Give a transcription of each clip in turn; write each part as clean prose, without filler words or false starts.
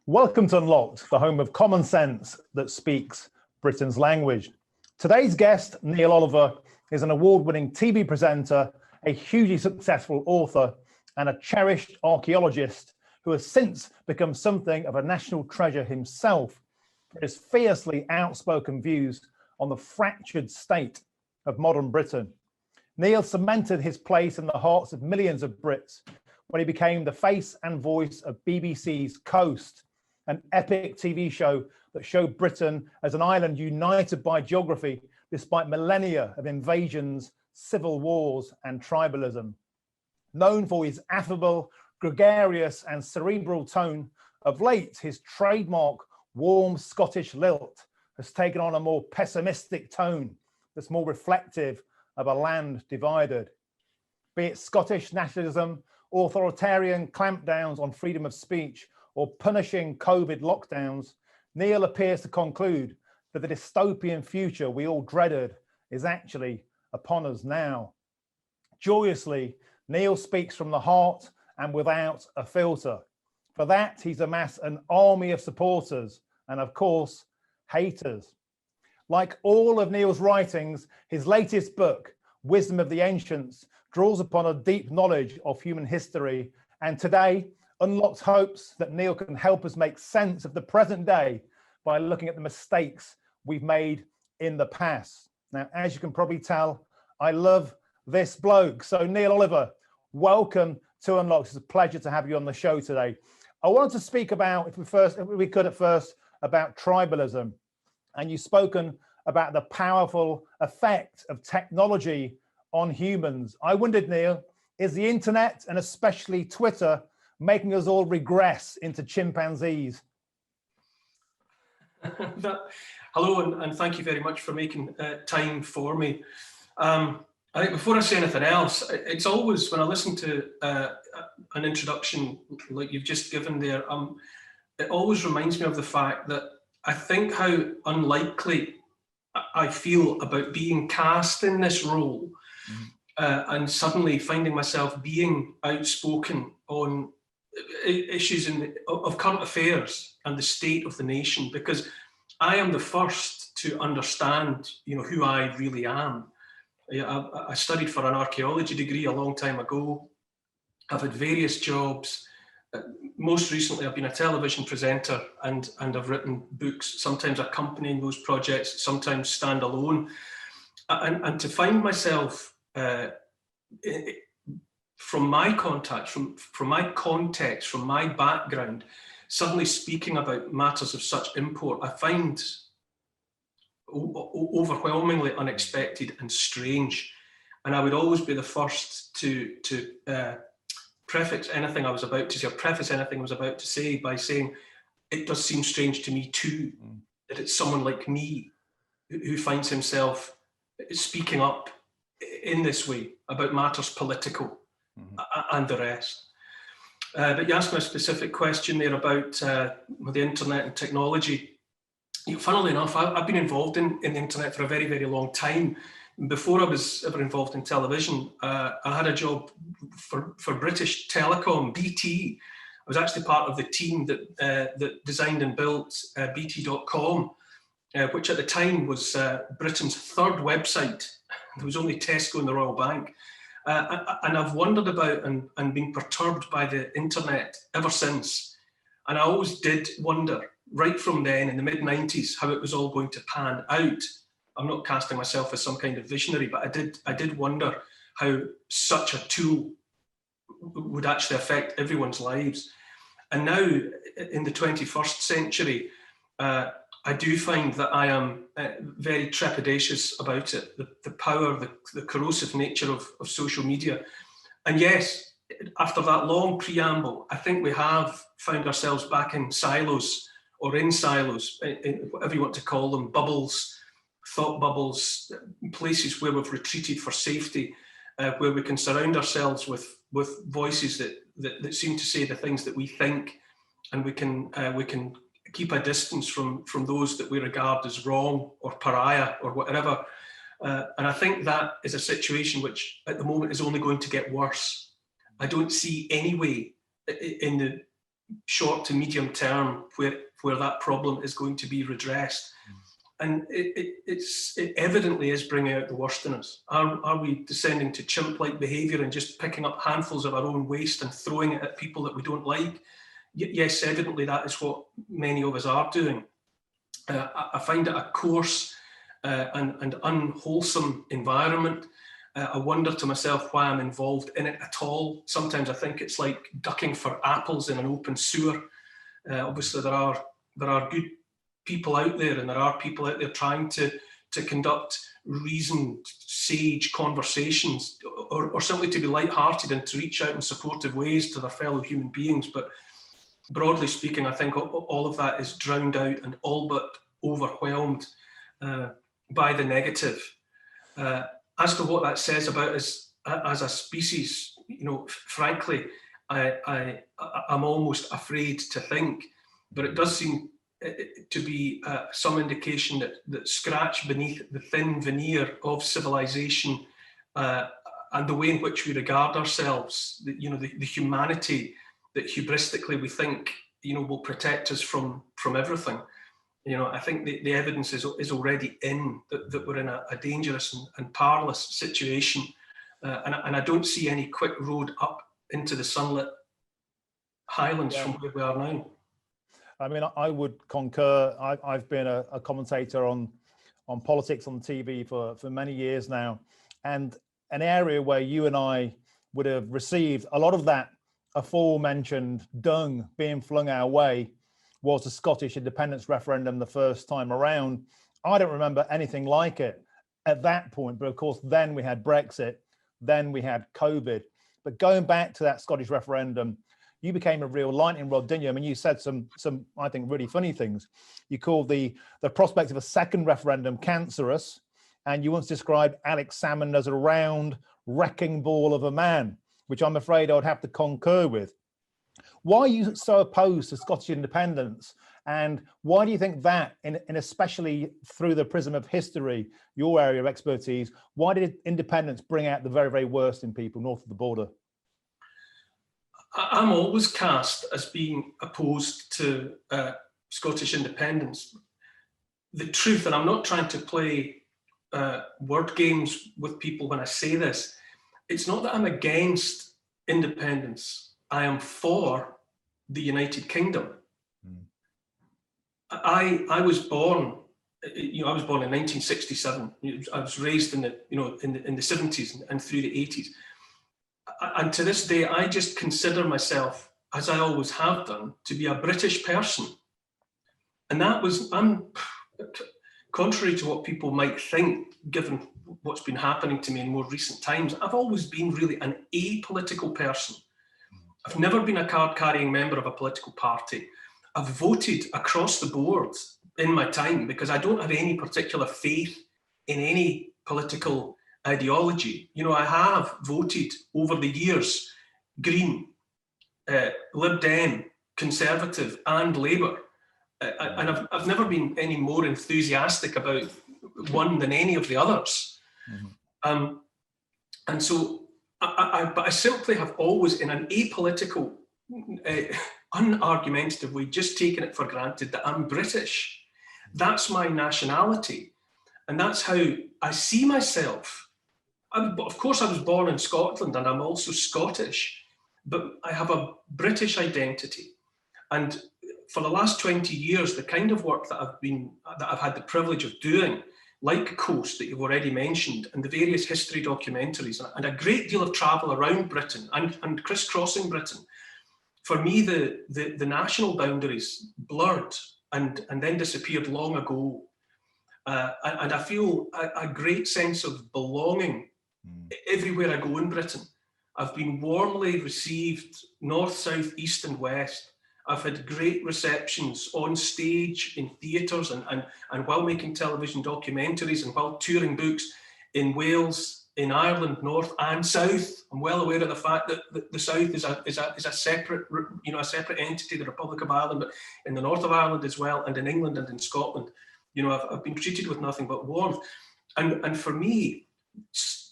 Welcome to Unlocked, the home of common sense that speaks Britain's language. Today's guest, Neil Oliver, is an award-winning TV presenter, a hugely successful author, and a cherished archaeologist who has since become something of a national treasure himself for his fiercely outspoken views on the fractured state of modern Britain. Neil cemented his place in the hearts of millions of Brits when he became the face and voice of BBC's Coast, an epic TV show that showed Britain as an island united by geography despite millennia of invasions, civil wars and tribalism. Known for his affable, gregarious and cerebral tone, of late his trademark warm Scottish lilt has taken on a more pessimistic tone that's more reflective of a land divided. Be it Scottish nationalism, authoritarian clampdowns on freedom of speech, or punishing COVID lockdowns, Neil appears to conclude that the dystopian future we all dreaded is actually upon us now. Joyously, Neil speaks from the heart and without a filter. For that, he's amassed an army of supporters and, of course, haters. Like all of Neil's writings, his latest book, Wisdom of the Ancients, draws upon a deep knowledge of human history, and today, Unlocked hopes that Neil can help us make sense of the present day by looking at the mistakes we've made in the past. Now, as you can probably tell, I love this bloke. So Neil Oliver, welcome to Unlocked. It's a pleasure to have you on the show today. I wanted to speak about, if we could at first, about tribalism. And you've spoken about the powerful effect of technology on humans. I wondered, Neil, is the internet and especially Twitter making us all regress into chimpanzees? Hello, and thank you very much for making time for me. I think before I say anything else, it's always, when I listen to an introduction like you've just given there, it always reminds me of the fact that I think how unlikely I feel about being cast in this role, and suddenly finding myself being outspoken on issues of current affairs and the state of the nation, because I am the first to understand, who I really am. I studied for an archaeology degree a long time ago. I've had various jobs. Most recently, I've been a television presenter and I've written books, sometimes accompanying those projects, sometimes standalone. And to find myself from my context, from my context, from my background, suddenly speaking about matters of such import, I find overwhelmingly unexpected and strange. And I would always be the first to preface anything I was about to say by saying, it does seem strange to me too, that it's someone like me who finds himself speaking up in this way about matters political and the rest. But you asked me a specific question there about the internet and technology. Funnily enough, I've been involved in the internet for a very, very long time. Before I was ever involved in television, I had a job for British Telecom, BT. I was actually part of the team that designed and built BT.com, which at the time was Britain's third website. There was only Tesco and the Royal Bank. And I've wondered about and been perturbed by the internet ever since. And I always did wonder, right from then in the mid-90s, how it was all going to pan out. I'm not casting myself as some kind of visionary, but I did wonder how such a tool would actually affect everyone's lives. And now in the 21st century, I do find that I am very trepidatious about it, the power, the corrosive nature of social media. And yes, after that long preamble, I think we have found ourselves back in silos, or in silos, whatever you want to call them, bubbles, thought bubbles, places where we've retreated for safety, where we can surround ourselves with voices that seem to say the things that we think, and we can keep a distance from those that we regard as wrong or pariah or whatever. And I think that is a situation which at the moment is only going to get worse. I don't see any way in the short to medium term where that problem is going to be redressed. And it evidently is bringing out the worst in us. Are we descending to chimp-like behaviour and just picking up handfuls of our own waste and throwing it at people that we don't like? Yes, evidently that is what many of us are doing. I find it a coarse and unwholesome environment. I wonder to myself why I'm involved in it at all. Sometimes I think it's like ducking for apples in an open sewer. Obviously, there are good people out there, and there are people out there trying to conduct reasoned, sage conversations, or simply to be light-hearted and to reach out in supportive ways to their fellow human beings. But broadly speaking, I think all of that is drowned out and all but overwhelmed by the negative. As to what that says about us as a species, frankly, I'm almost afraid to think, but it does seem to be some indication that scratch beneath the thin veneer of civilization and the way in which we regard ourselves, the humanity that hubristically we think will protect us from everything. I think the evidence is already in that we're in a dangerous and perilous situation, and I don't see any quick road up into the sunlit highlands from where we are now. I mean, I would concur. I've been a commentator on politics on TV for many years now, and an area where you and I would have received a lot of that aforementioned dung being flung our way was the Scottish independence referendum the first time around. I don't remember anything like it at that point, but of course then we had Brexit, then we had COVID. But going back to that Scottish referendum, you became a real lightning rod, didn't you? I mean, you said some I think really funny things. You called the prospect of a second referendum cancerous, and you once described Alex Salmond as a round wrecking ball of a man, which I'm afraid I would have to concur with. Why are you so opposed to Scottish independence? And why do you think that, in especially through the prism of history, your area of expertise, why did independence bring out the very, very worst in people north of the border? I'm always cast as being opposed to Scottish independence. The truth, and I'm not trying to play word games with people when I say this, it's not that I'm against independence. I am for the United Kingdom. I was born, I was born in 1967. I was raised in the 70s and through the 80s. And to this day, I just consider myself, as I always have done, to be a British person. And I'm contrary to what people might think, given what's been happening to me in more recent times, I've always been really an apolitical person. I've never been a card-carrying member of a political party. I've voted across the board in my time because I don't have any particular faith in any political ideology. I have voted over the years Green, Lib Dem, Conservative and Labour. And I've never been any more enthusiastic about one than any of the others. Mm-hmm. And so I simply have always, in an apolitical, unargumentative way, just taken it for granted that I'm British. That's my nationality. And that's how I see myself. Of course, I was born in Scotland and I'm also Scottish, but I have a British identity. And for the last 20 years, the kind of work that I've had the privilege of doing, like Coast that you've already mentioned, and the various history documentaries, and a great deal of travel around Britain and crisscrossing Britain, for me, the national boundaries blurred and then disappeared long ago. And I feel a great sense of belonging everywhere I go in Britain. I've been warmly received north, south, east and west. I've had great receptions on stage, in theatres and while making television documentaries and while touring books in Wales, in Ireland, north and south. I'm well aware of the fact that the south is a separate, a separate entity, the Republic of Ireland, but in the north of Ireland as well, and in England and in Scotland, I've been treated with nothing but warmth. And for me,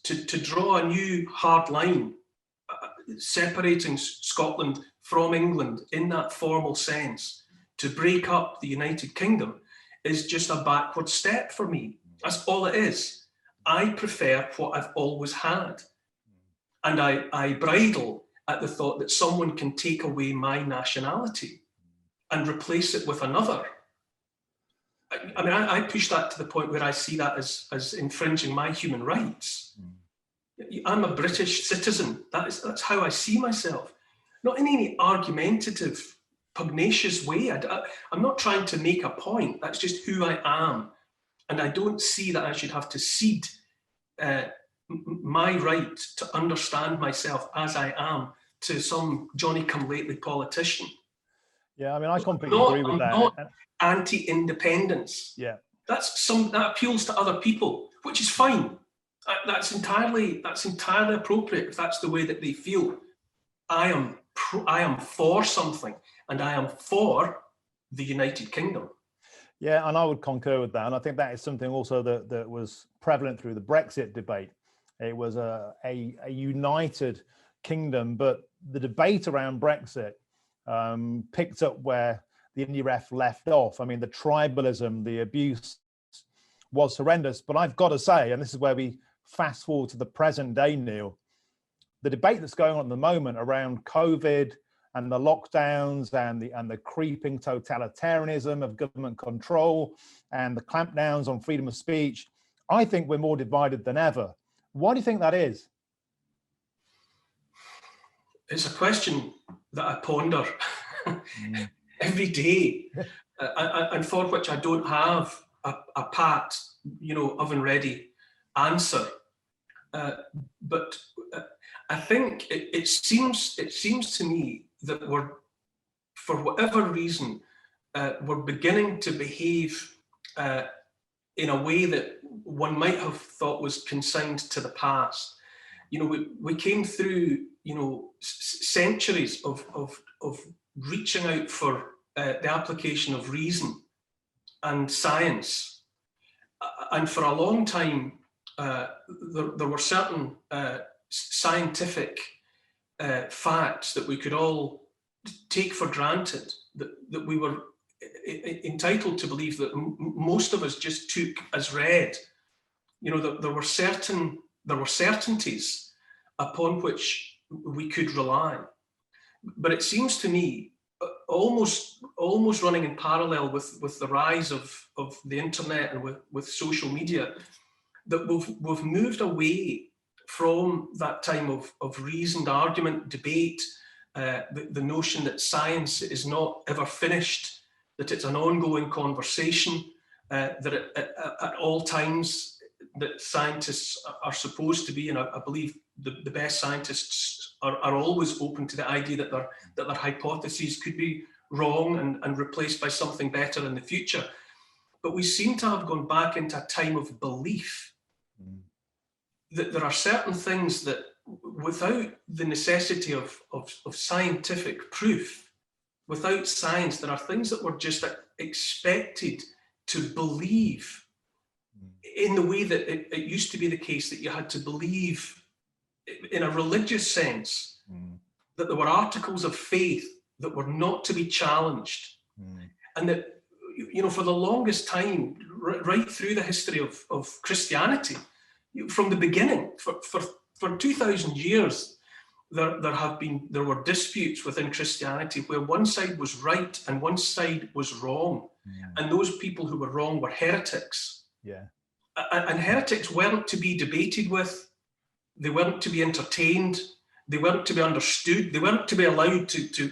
to draw a new hard line separating Scotland from England in that formal sense to break up the United Kingdom is just a backward step for me. That's all it is. I prefer what I've always had. And I bridle at the thought that someone can take away my nationality and replace it with another. I mean, I push that to the point where I see that as infringing my human rights. I'm a British citizen. That's how I see myself. Not in any argumentative, pugnacious way. I'm not trying to make a point. That's just who I am. And I don't see that I should have to cede my right to understand myself as I am to some Johnny-come-lately politician. Yeah, I mean, I completely agree with that. I'm not anti-independence. Yeah, that appeals to other people, which is fine. That's entirely appropriate if that's the way that they feel. I am for something, and I am for the United Kingdom. Yeah, and I would concur with that. And I think that is something also that was prevalent through the Brexit debate. It was a united kingdom, but the debate around Brexit picked up where the Indie Ref left off. I mean, the tribalism, the abuse was horrendous. But I've got to say, and this is where we fast forward to the present day, Neil, the debate that's going on at the moment around COVID and the lockdowns and the creeping totalitarianism of government control and the clampdowns on freedom of speech, I think we're more divided than ever. Why do you think that is? It's a question that I ponder every day, and for which I don't have a pat, oven ready answer. But I think it seems to me that we're, for whatever reason, we're beginning to behave in a way that one might have thought was consigned to the past. We came through, centuries of reaching out for the application of reason and science, and for a long time there were certain scientific facts that we could all take for granted, that we were entitled to believe, that most of us just took as read. There were certainties upon which we could rely. But it seems to me, almost running in parallel with the rise of the internet and with social media, that we've moved away from that time of reasoned argument, debate, the notion that science is not ever finished, that it's an ongoing conversation, that at all times that scientists are supposed to be, and I believe the best scientists are always open to the idea that their hypotheses could be wrong and replaced by something better in the future. But we seem to have gone back into a time of belief that there are certain things that, without the necessity of scientific proof, without science, there are things that we're just expected to believe in the way that it used to be the case, that you had to believe in a religious sense, that there were articles of faith that were not to be challenged. And that, for the longest time, right through the history of Christianity, from the beginning, for 2,000 years, there were disputes within Christianity where one side was right and one side was wrong. And those people who were wrong were heretics. Yeah. And heretics weren't to be debated with, they weren't to be entertained, they weren't to be understood, they weren't to be allowed to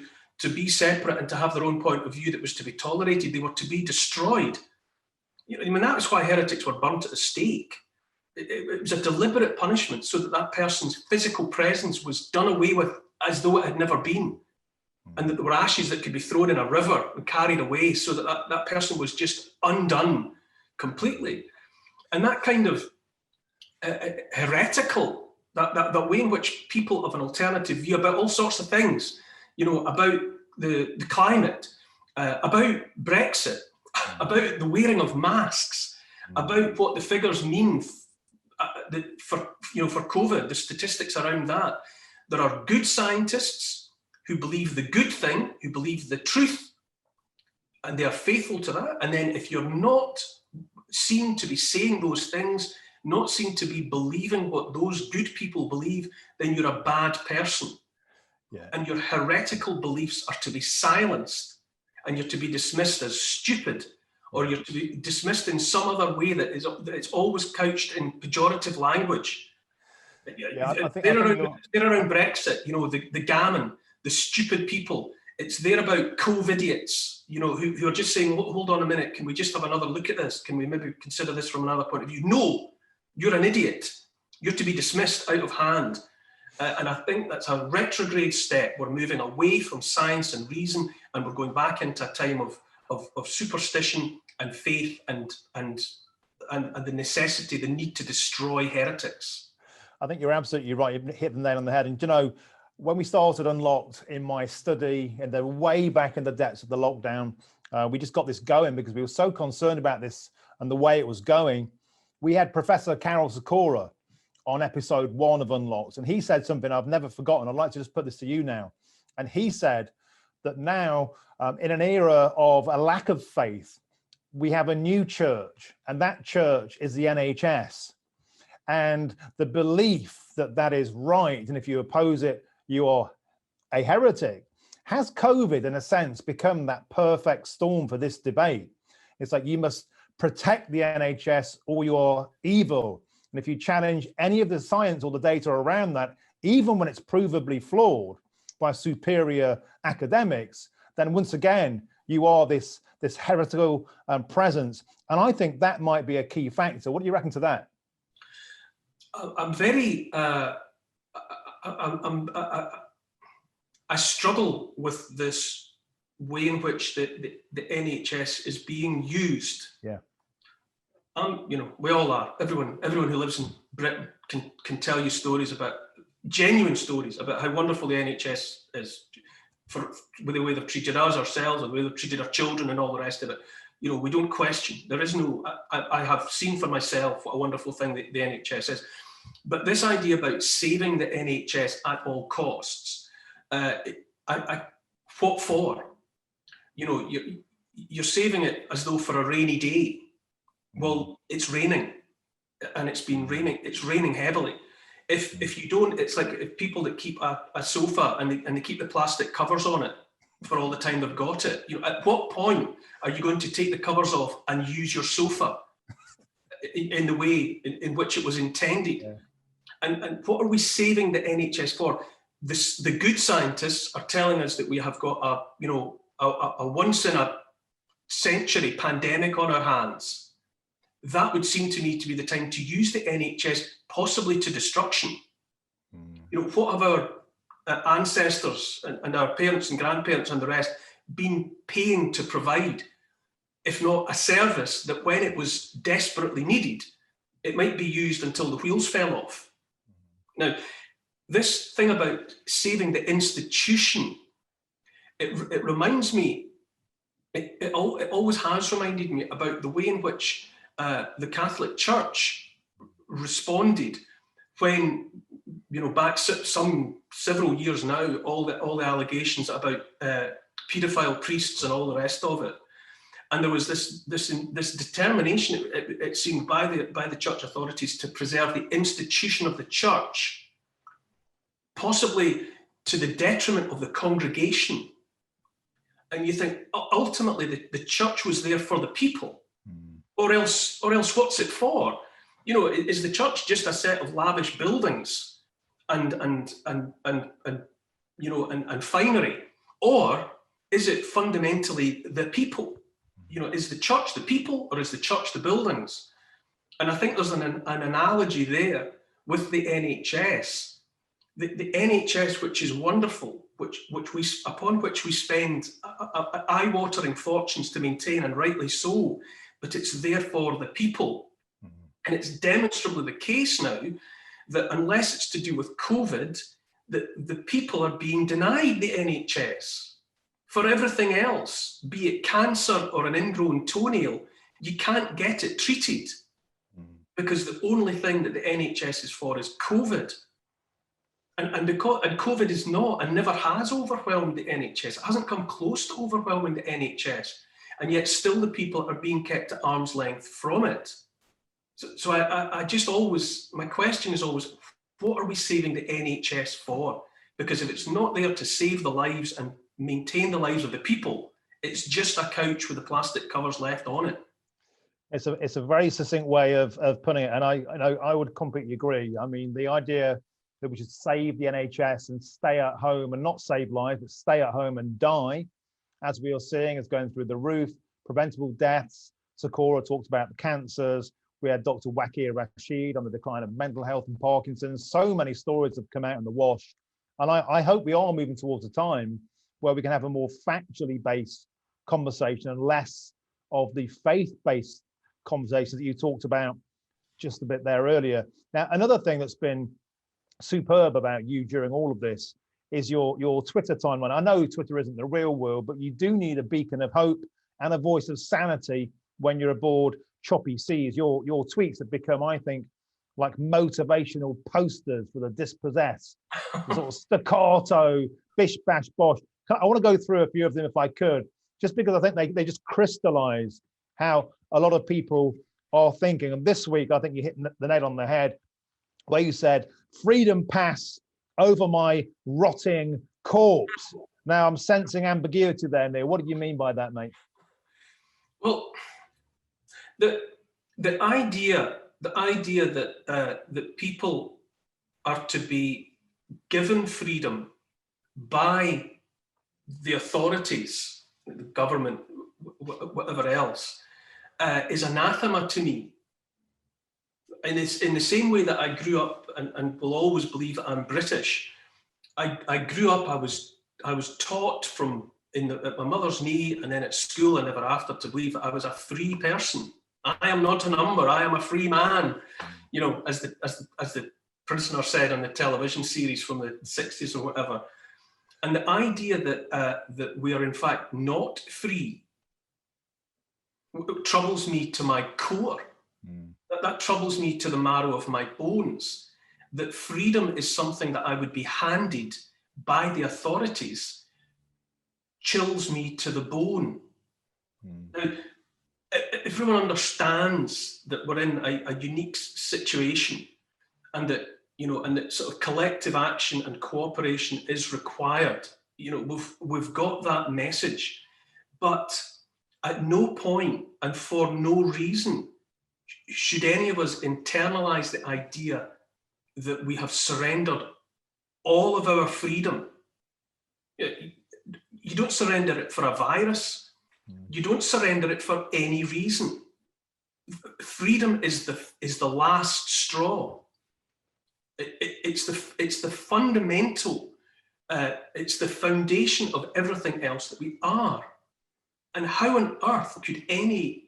be separate and to have their own point of view that was to be tolerated. They were to be destroyed. That was why heretics were burnt at the stake. It was a deliberate punishment so that person's physical presence was done away with as though it had never been. And that there were ashes that could be thrown in a river and carried away so that person was just undone completely. And that kind of heretical, that way in which people of an alternative view about all sorts of things, about the climate, about Brexit, about the wearing of masks, about what the figures mean for COVID, the statistics around that. There are good scientists who believe the good thing, who believe the truth, and they are faithful to that. And then if you're not seen to be saying those things, not seen to be believing what those good people believe, then you're a bad person. Yeah. And your heretical beliefs are to be silenced, and you're to be dismissed as stupid, or you're to be dismissed in some other way that it's always couched in pejorative language. Yeah, they're around Brexit, you know, the gammon, the stupid people. It's there about COVID-idiots, you know, who are just saying, hold on a minute, can we just have another look at this? Can we maybe consider this from another point of view? No, you're an idiot. You're to be dismissed out of hand. And I think that's a retrograde step. We're moving away from science and reason, and we're going back into a time of superstition and faith and the necessity, the need to destroy heretics. I think you're absolutely right. You've hit the nail on the head. And you know, when we started Unlocked in my study, and they're way back in the depths of the lockdown, we just got this going because we were so concerned about this and the way it was going. We had Professor Carol Sikora on episode 1 of Unlocked, and he said something I've never forgotten. I'd like to just put this to you now. And he said that now, in an era of a lack of faith, we have a new church, and that church is the NHS. And the belief that that is right, and if you oppose it, you are a heretic. Has COVID, in a sense, become that perfect storm for this debate? It's like you must protect the NHS or you are evil. And if you challenge any of the science or the data around that, even when it's provably flawed by superior academics, then once again, you are this heretical presence. And I think that might be a key factor. What do you reckon to that? I struggle with this way in which the NHS is being used. Yeah. You know, we all are. Everyone who lives in Britain can tell you stories about, genuine stories about how wonderful the NHS is, with the way they've treated us, ourselves, and the way they've treated our children and all the rest of it. You know, we don't question. There is no, I have seen for myself what a wonderful thing the NHS is. But this idea about saving the NHS at all costs, what for? You know, you're saving it as though for a rainy day. Well, it's raining, and it's been raining. It's raining heavily. If you don't, it's like if people that keep a sofa and they keep the plastic covers on it for all the time they've got it. You know, at what point are you going to take the covers off and use your sofa in the way in which it was intended? Yeah. And what are we saving the NHS for? The good scientists are telling us that we have got a once in a century pandemic on our hands. That would seem to me to be the time to use the NHS possibly to destruction. You know, what have our ancestors and our parents and grandparents and the rest been paying to provide, if not a service that when it was desperately needed, it might be used until the wheels fell off. Now, this thing about saving the institution, it reminds me, it always has reminded me about the way in which the Catholic Church responded when, you know, back several years now, all the allegations about paedophile priests and all the rest of it, and there was this determination, it seemed, by the church authorities to preserve the institution of the church, possibly to the detriment of the congregation. And you think, ultimately, the church was there for the people. Or else what's it for? You know, is the church just a set of lavish buildings and finery, or is it fundamentally the people? You know, is the church the people, or is the church the buildings? And I think there's an analogy there with the NHS. The NHS, which is wonderful, upon which we spend eye-watering fortunes to maintain, and rightly so. But it's there for the people. And it's demonstrably the case now that unless it's to do with COVID, the people are being denied the NHS. For everything else, be it cancer or an ingrown toenail, you can't get it treated because the only thing that the NHS is for is COVID. And COVID is not and never has overwhelmed the NHS. It hasn't come close to overwhelming the NHS. And yet still the people are being kept at arm's length from it. So I just always, my question is always, what are we saving the NHS for? Because if it's not there to save the lives and maintain the lives of the people, it's just a couch with the plastic covers left on it. It's a very succinct way of putting it, and I would completely agree. I mean, the idea that we should save the NHS and stay at home, and not save lives, but stay at home and die, as we are seeing, is going through the roof. Preventable deaths. Sakura talked about the cancers. We had Dr. Wakir Rashid on the decline of mental health and Parkinson's. So many stories have come out in the wash, and I hope we are moving towards a time where we can have a more factually based conversation and less of the faith-based conversations that you talked about just a bit there earlier. Now, another thing that's been superb about you during all of this is your Twitter timeline. I know Twitter isn't the real world, but you do need a beacon of hope and a voice of sanity when you're aboard choppy seas. Your tweets have become, I think, like motivational posters for the dispossessed, the sort of staccato, bish, bash, bosh. I want to go through a few of them if I could, just because I think they just crystallize how a lot of people are thinking. And this week, I think you hit the nail on the head, where you said, freedom pass over my rotting corpse. Now, I'm sensing ambiguity there, Neil. What do you mean by that, mate? Well, the idea that that people are to be given freedom by the authorities, the government, whatever else, is anathema to me. And it's in the same way that I grew up and will always believe that I'm British. I grew up, I was taught from at my mother's knee and then at school and ever after to believe that I was a free person. I am not a number, I am a free man. You know, as the prisoner said on the television series from the 60s or whatever. And the idea that we are in fact not free troubles me to my core. That troubles me to the marrow of my bones. That freedom is something that I would be handed by the authorities chills me to the bone. Now, everyone understands that we're in a unique situation, and that, you know, and that sort of collective action and cooperation is required. You know, we've got that message, but at no point and for no reason should any of us internalize the idea that we have surrendered all of our freedom. You don't surrender it for a virus. You don't surrender it for any reason. Freedom is the last straw. It's the fundamental. It's the foundation of everything else that we are. And how on earth could any,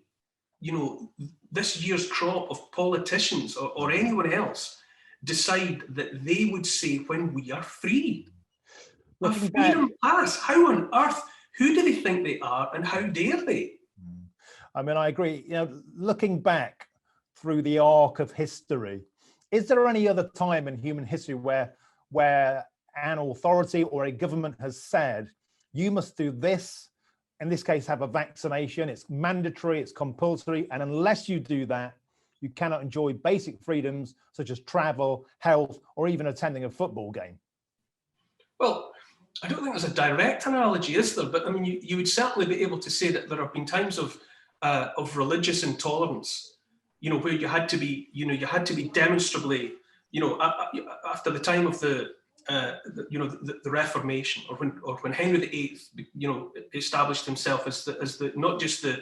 you know, this year's crop of politicians or anyone else decide that they would say when we are free? A freedom pass. How on earth? Who do they think they are, and how dare they? I mean, I agree. You know, looking back through the arc of history, is there any other time in human history where an authority or a government has said, you must do this, in this case, have a vaccination, it's mandatory, it's compulsory, and unless you do that, you cannot enjoy basic freedoms such as travel, health, or even attending a football game? Well, I don't think there's a direct analogy, is there? But I mean, you would certainly be able to say that there have been times of religious intolerance, you know, where you had to be, you know, you had to be demonstrably, you know, after the time of the Reformation, or when Henry VIII, you know, established himself as the not just the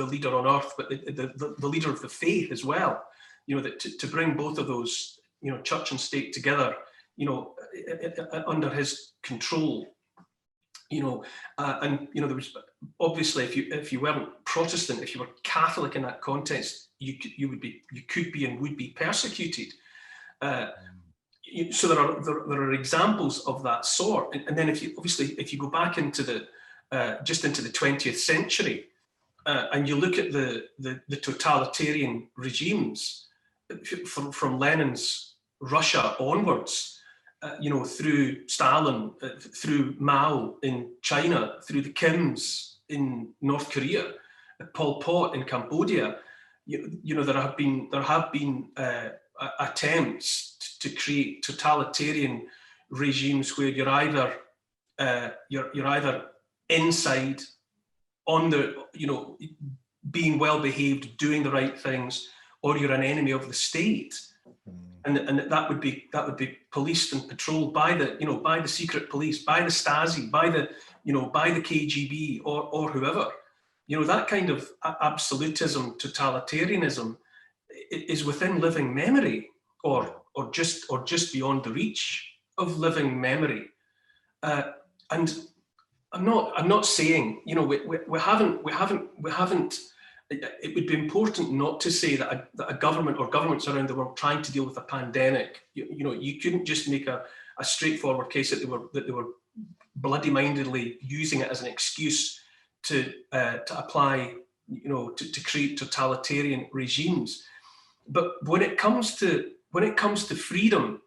leader on earth, but the leader of the faith as well. You know, that to bring both of those, you know, church and state together, you know, under his control. You know, and you know, there was obviously, if you weren't Protestant, if you were Catholic in that context, you could be and would be persecuted. So there are examples of that sort, and then if you go back into the just into the 20th century, and you look at the totalitarian regimes from Lenin's Russia onwards, through Stalin, through Mao in China, through the Kims in North Korea, Pol Pot in Cambodia. There have been attempts to create totalitarian regimes where you're either inside on the being well behaved, doing the right things, or you're an enemy of the state. And that would be policed and patrolled by the secret police, by the Stasi, by the KGB or whoever. That kind of absolutism, totalitarianism is within living memory, or just beyond the reach of living memory. And I'm not saying we haven't. It would be important not to say that a government or governments around the world trying to deal with a pandemic, you couldn't just make a straightforward case that they were bloody-mindedly using it as an excuse to apply, to create totalitarian regimes. But when it comes to freedom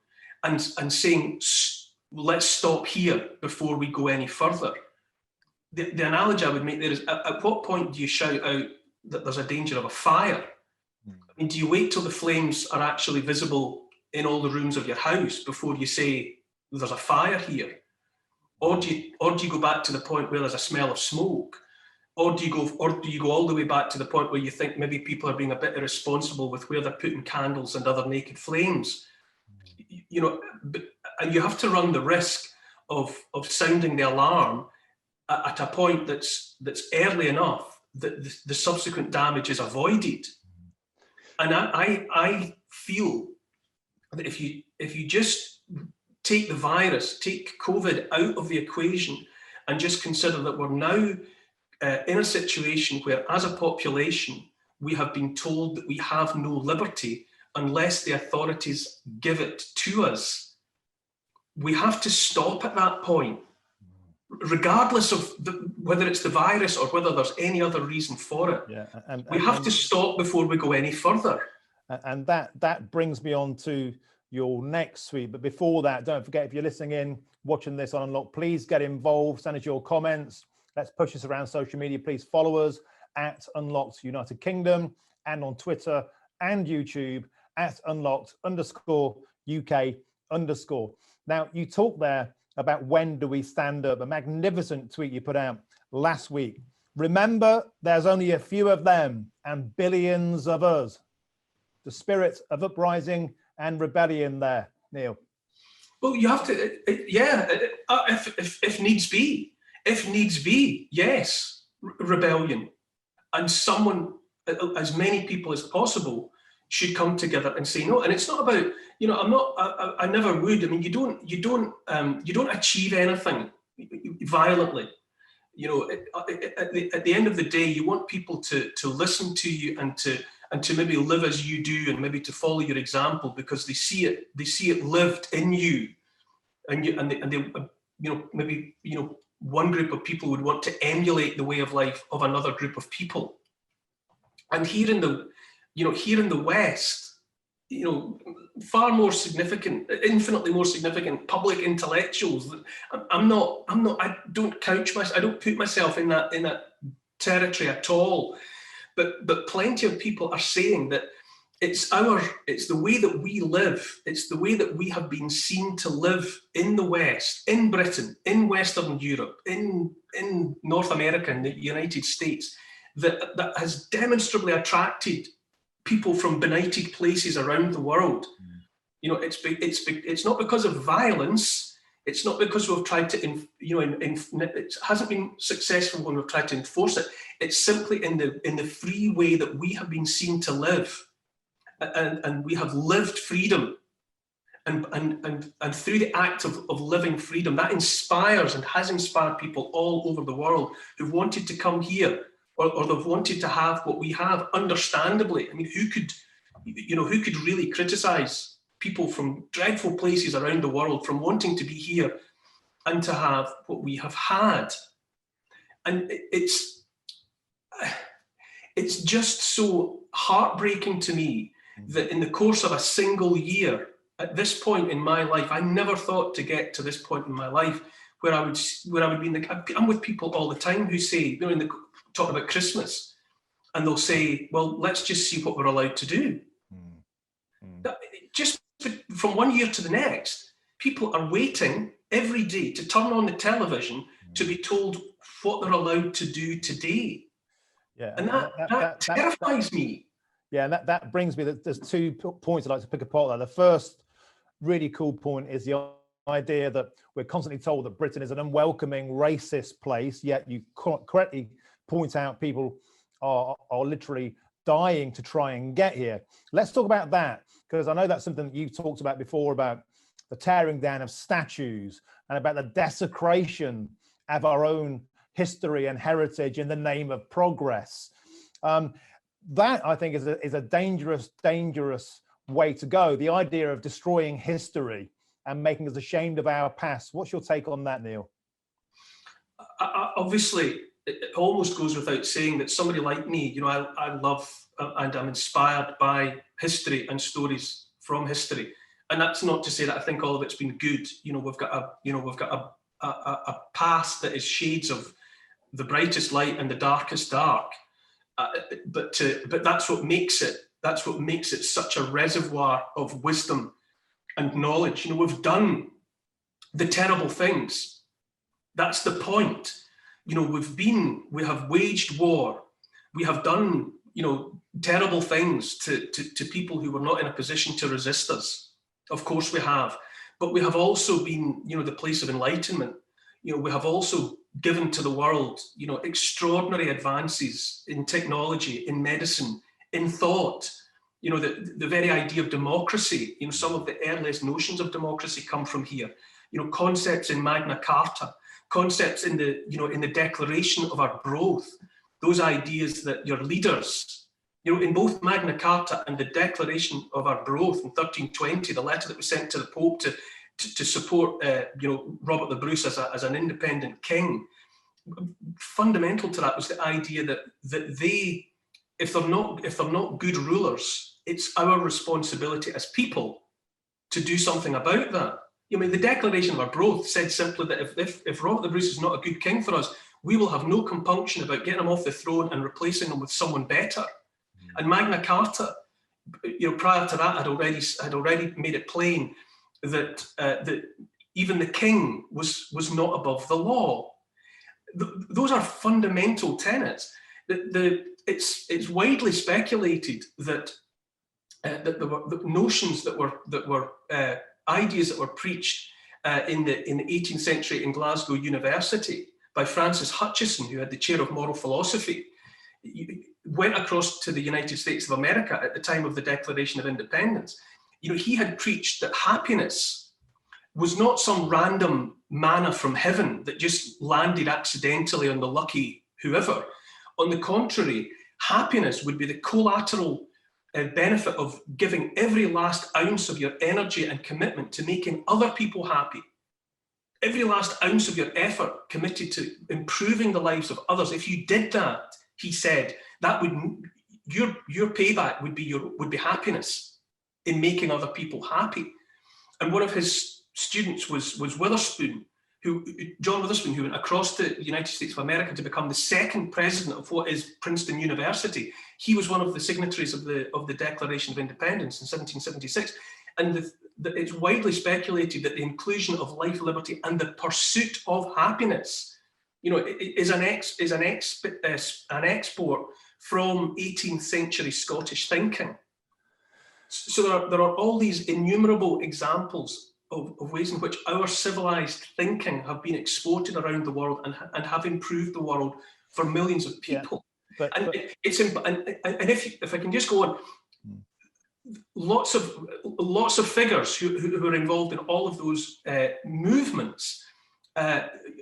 and saying, let's stop here before we go any further, the analogy I would make there is, at what point do you shout out that there's a danger of a fire? I mean, do you wait till the flames are actually visible in all the rooms of your house before you say there's a fire here? Or do you go back to the point where there's a smell of smoke? Or do you go all the way back to the point where you think maybe people are being a bit irresponsible with where they're putting candles and other naked flames? And you have to run the risk of sounding the alarm at a point that's early enough that the subsequent damage is avoided. And I feel that if you just take the virus, take COVID out of the equation, and just consider that we're now in a situation where, as a population, we have been told that we have no liberty unless the authorities give it to us. We have to stop at that point, regardless of whether it's the virus or whether there's any other reason for it. Yeah, we have to stop before we go any further. And that brings me on to your next tweet. But before that, don't forget, if you're listening in, watching this on Unlock, please get involved, send us your comments. Let's push this around social media. Please follow us at Unlocked United Kingdom, and on Twitter and YouTube at Unlocked_UK_. Now, you talk there about when do we stand up, a magnificent tweet you put out last week. Remember, there's only a few of them and billions of us. The spirit of uprising and rebellion there, Neil. Well, you have to, if needs be, yes, rebellion. And someone, as many people as possible, should come together and say no. And it's not about, I never would. I mean, you don't achieve anything violently. At the end of the day, you want people to listen to you and to maybe live as you do, and maybe to follow your example, because they see it lived in you, maybe one group of people would want to emulate the way of life of another group of people. And here in the West, far more significant, infinitely more significant public intellectuals. I don't put myself in that territory at all. But plenty of people are saying that it's the way that we live, it's the way that we have been seen to live in the West, in Britain, in Western Europe, in North America, in the United States, that has demonstrably attracted people from benighted places around the world. It's not because of violence. It's not because we've tried to, it hasn't been successful when we've tried to enforce it. It's simply in the free way that we have been seen to live, and we have lived freedom, and through the act of living freedom, that inspires and has inspired people all over the world who've wanted to come here, or they've wanted to have what we have. Understandably, I mean, who could really criticize people from dreadful places around the world from wanting to be here and to have what we have had? And it's just so heartbreaking to me that in the course of a single year, at this point in my life, I never thought to get to this point in my life where I would be in I'm with people all the time who say, you know, talk about Christmas, and they'll say, well, let's just see what we're allowed to do. Just from one year to the next, people are waiting every day to turn on the television to be told what they're allowed to do today. Yeah, and that terrifies me. Yeah, and that brings me, there's 2 points I'd like to pick apart there. The first really cool point is the idea that we're constantly told that Britain is an unwelcoming, racist place, yet you correctly point out people are literally dying to try and get here. Let's talk about that, because I know that's something that you've talked about before, about the tearing down of statues and about the desecration of our own history and heritage in the name of progress. That, I think, is a dangerous way to go. The idea of destroying history and making us ashamed of our past. What's your take on that, Neil? Obviously, it almost goes without saying that somebody like me, you know, I love and I'm inspired by history and stories from history. And that's not to say that I think all of it's been good. You know, we've got a past that is shades of the brightest light and the darkest dark. But that's what makes it. That's what makes it such a reservoir of wisdom and knowledge. You know, we've done the terrible things. That's the point. You know, we have waged war. We have done, you know, terrible things to people who were not in a position to resist us. Of course we have. But we have also been, you know, the place of enlightenment. You know, we have also given to the world, you know, extraordinary advances in technology, in medicine, in thought. You know, the very idea of democracy, you know, some of the earliest notions of democracy come from here. You know, concepts in Magna Carta, concepts in the, you know, in the Declaration of Arbroath, those ideas that your leaders, you know, in both Magna Carta and the Declaration of Arbroath in 1320, the letter that was sent to the Pope to support, you know, Robert the Bruce as an independent king. Fundamental to that was the idea that they, if they're not good rulers, it's our responsibility as people to do something about that. I mean, the Declaration of Arbroath said simply that if Robert the Bruce is not a good king for us, we will have no compunction about getting him off the throne and replacing him with someone better. And Magna Carta, you know, prior to that, had already made it plain that that even the king was not above the law. Those are fundamental tenets. It's widely speculated that that there were the notions that were ideas that were preached in the 18th century in Glasgow University by Francis Hutcheson, who had the chair of moral philosophy, went across to the United States of America at the time of the Declaration of Independence. You know, he had preached that happiness was not some random manna from heaven that just landed accidentally on the lucky whoever. On the contrary, happiness would be the collateral benefit of giving every last ounce of your energy and commitment to making other people happy. Every last ounce of your effort committed to improving the lives of others. If you did that, he said, that would your payback would be happiness in making other people happy. And one of his students was Witherspoon, John Witherspoon, who went across to the United States of America to become the second president of what is Princeton University. He was one of the signatories of the Declaration of Independence in 1776. And it's widely speculated that the inclusion of life, liberty, and the pursuit of happiness, you know, is an export from 18th century Scottish thinking. So there are all these innumerable examples of ways in which our civilized thinking have been exported around the world and have improved the world for millions of people. Yeah, if I can just go on, lots of figures who are involved in all of those movements,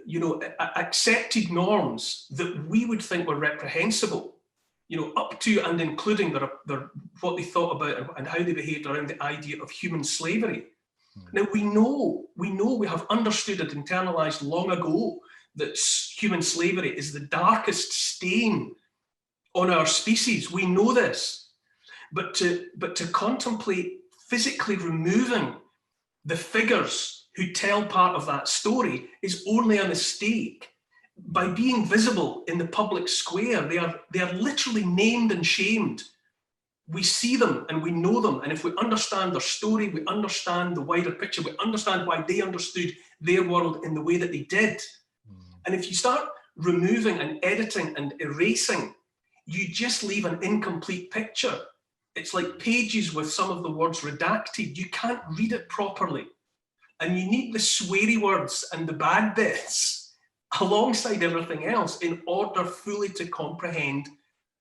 you know, accepted norms that we would think were reprehensible, you know, up to and including what they thought about and how they behaved around the idea of human slavery. Now we have understood and internalized long ago that human slavery is the darkest stain on our species. We know this, but to contemplate physically removing the figures who tell part of that story is only a mistake. By being visible in the public square, they are literally named and shamed. We see them and we know them, and if we understand their story, we understand the wider picture, we understand why they understood their world in the way that they did. And if you start removing and editing and erasing, you just leave an incomplete picture. It's like pages with some of the words redacted. You can't read it properly. And you need the sweary words and the bad bits alongside everything else in order fully to comprehend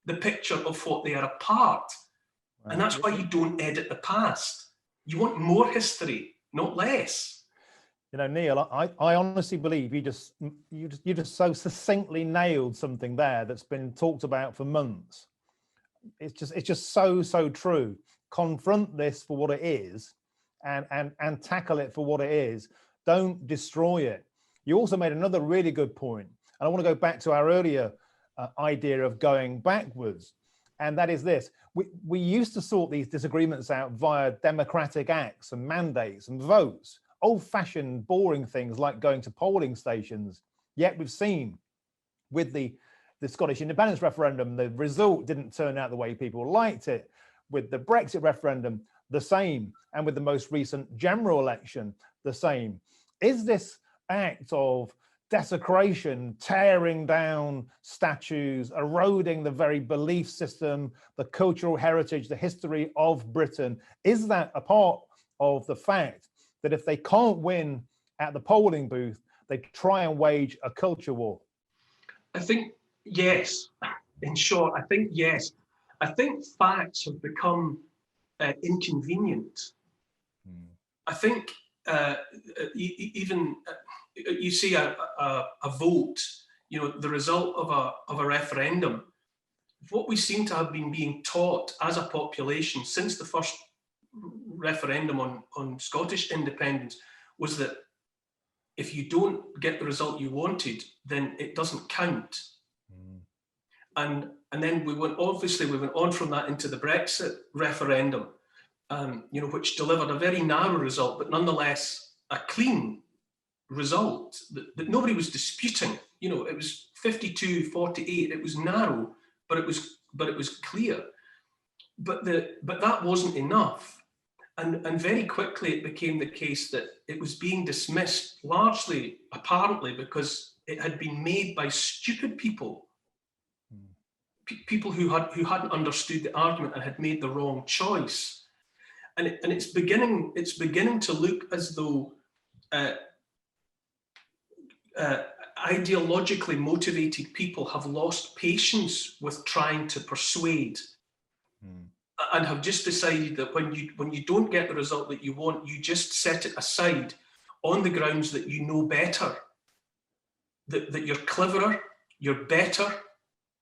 the picture of what they are a part. Right. And that's why you don't edit the past. You want more history, not less. You know, Neil, I honestly believe you just so succinctly nailed something there that's been talked about for months. It's just so true. Confront this for what it is, and tackle it for what it is. Don't destroy it. You also made another really good point, and I want to go back to our earlier idea of going backwards, and that is this. We used to sort these disagreements out via democratic acts and mandates and votes, old-fashioned, boring things like going to polling stations. Yet we've seen with the Scottish independence referendum, the result didn't turn out the way people liked it. With the Brexit referendum, the same. And with the most recent general election, the same. Is this act of desecration, tearing down statues, eroding the very belief system, the cultural heritage, the history of Britain, is that a part of the fact that if they can't win at the polling booth, they try and wage a culture war? I think yes. In short, I think yes. I think facts have become inconvenient. I think even you see a vote, you know, the result of a referendum. What we seem to have been being taught as a population since the first referendum on Scottish independence was that if you don't get the result you wanted, then it doesn't count. And then we went on from that into the Brexit referendum, you know, which delivered a very narrow result, but nonetheless a clean result that nobody was disputing. You know, it was 52-48. It was narrow, but it was clear. But that wasn't enough. And very quickly it became the case that it was being dismissed largely, apparently, because it had been made by stupid people, people who hadn't understood the argument and had made the wrong choice. And it's beginning to look as though ideologically motivated people have lost patience with trying to persuade. And have just decided that when you don't get the result that you want, you just set it aside on the grounds that you know better, that you're cleverer, you're better,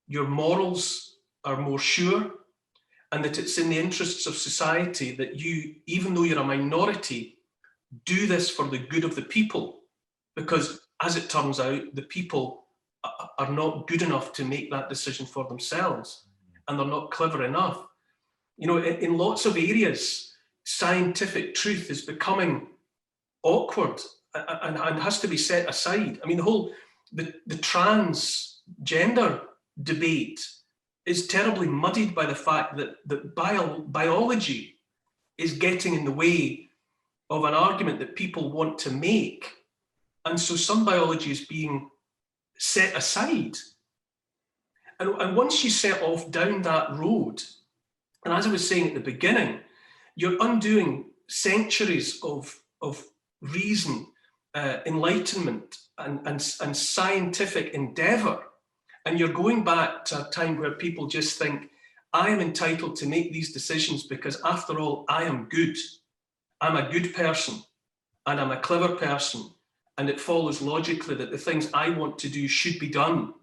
your morals are more sure, and that it's in the interests of society that you, even though you're a minority, do this for the good of the people. Because as it turns out, the people are not good enough to make that decision for themselves, and they're not clever enough. You know, in lots of areas, scientific truth is becoming awkward and has to be set aside. I mean, the transgender debate is terribly muddied by the fact that biology is getting in the way of an argument that people want to make. And so some biology is being set aside. And once you set off down that road, and as I was saying at the beginning, you're undoing centuries of reason, enlightenment, and scientific endeavor. And you're going back to a time where people just think, I am entitled to make these decisions because after all, I am good. I'm a good person and I'm a clever person. And it follows logically that the things I want to do should be done,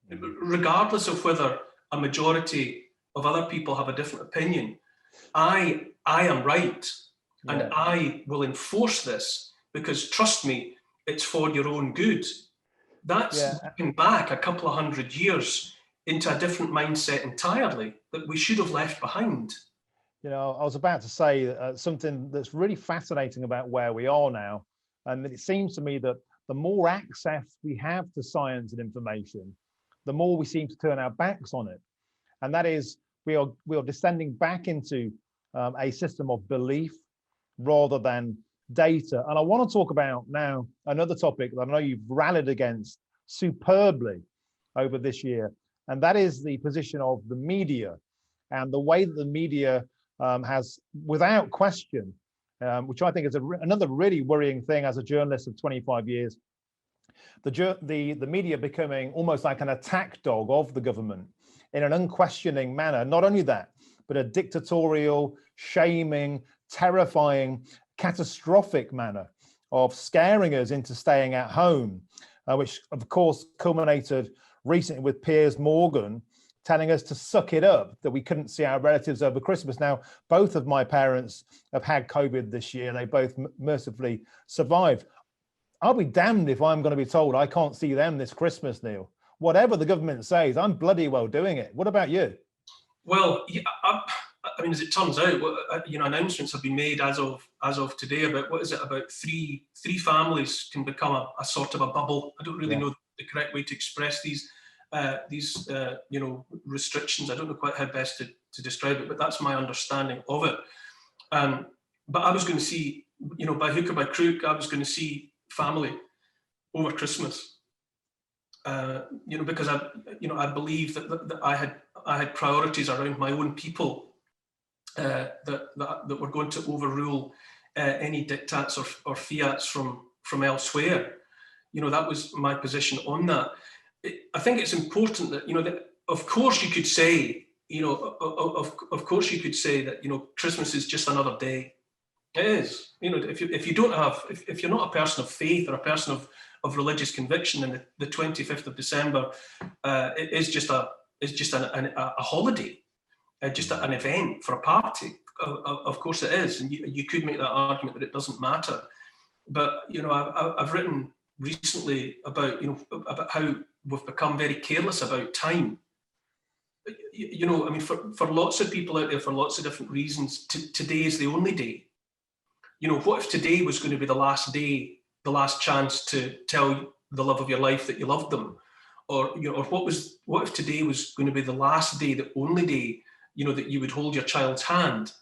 regardless of whether a majority of other people have a different opinion. I am right, and I will enforce this because, trust me, it's for your own good. That's looking back a couple of 100 years into a different mindset entirely that we should have left behind. You know, I was about to say something that's really fascinating about where we are now. And it seems to me that the more access we have to science and information, the more we seem to turn our backs on it. And that is, we are descending back into a system of belief rather than data. And I want to talk about now another topic that I know you've rallied against superbly over this year, and that is the position of the media and the way that the media has, without question, which I think is another really worrying thing as a journalist of 25 years, the media becoming almost like an attack dog of the government in an unquestioning manner. Not only that, but a dictatorial, shaming, terrifying, catastrophic manner of scaring us into staying at home, which of course culminated recently with Piers Morgan telling us to suck it up, that we couldn't see our relatives over Christmas. Now, both of my parents have had COVID this year. They both mercifully survived. I'll be damned if I'm going to be told I can't see them this Christmas, Neil. Whatever the government says, I'm bloody well doing it. What about you? Well, yeah, I mean, as it turns out, announcements have been made as of today about, what is it, about three families can become a sort of a bubble. I don't really know the correct way to express these restrictions. I don't know quite how best to describe it, but that's my understanding of it. But I was going to see, by hook or by crook, I was going to see family over Christmas. Because I believe that I had priorities around my own people that were going to overrule any diktats or fiats from elsewhere. That was my position on that. I think it's important that that of course you could say of course you could say that Christmas is just another day. It is. If you don't have, if you're not a person of faith or a person of religious conviction, then the 25th of December it is just a holiday, just an event for a party. Of course it is, and you could make that argument that it doesn't matter. But I've written recently about how we've become very careless about time. I mean, for lots of people out there, for lots of different reasons, today is the only day. What if today was going to be the last day, the last chance to tell the love of your life that you loved them? Or what if today was going to be the last day, the only day, that you would hold your child's hand?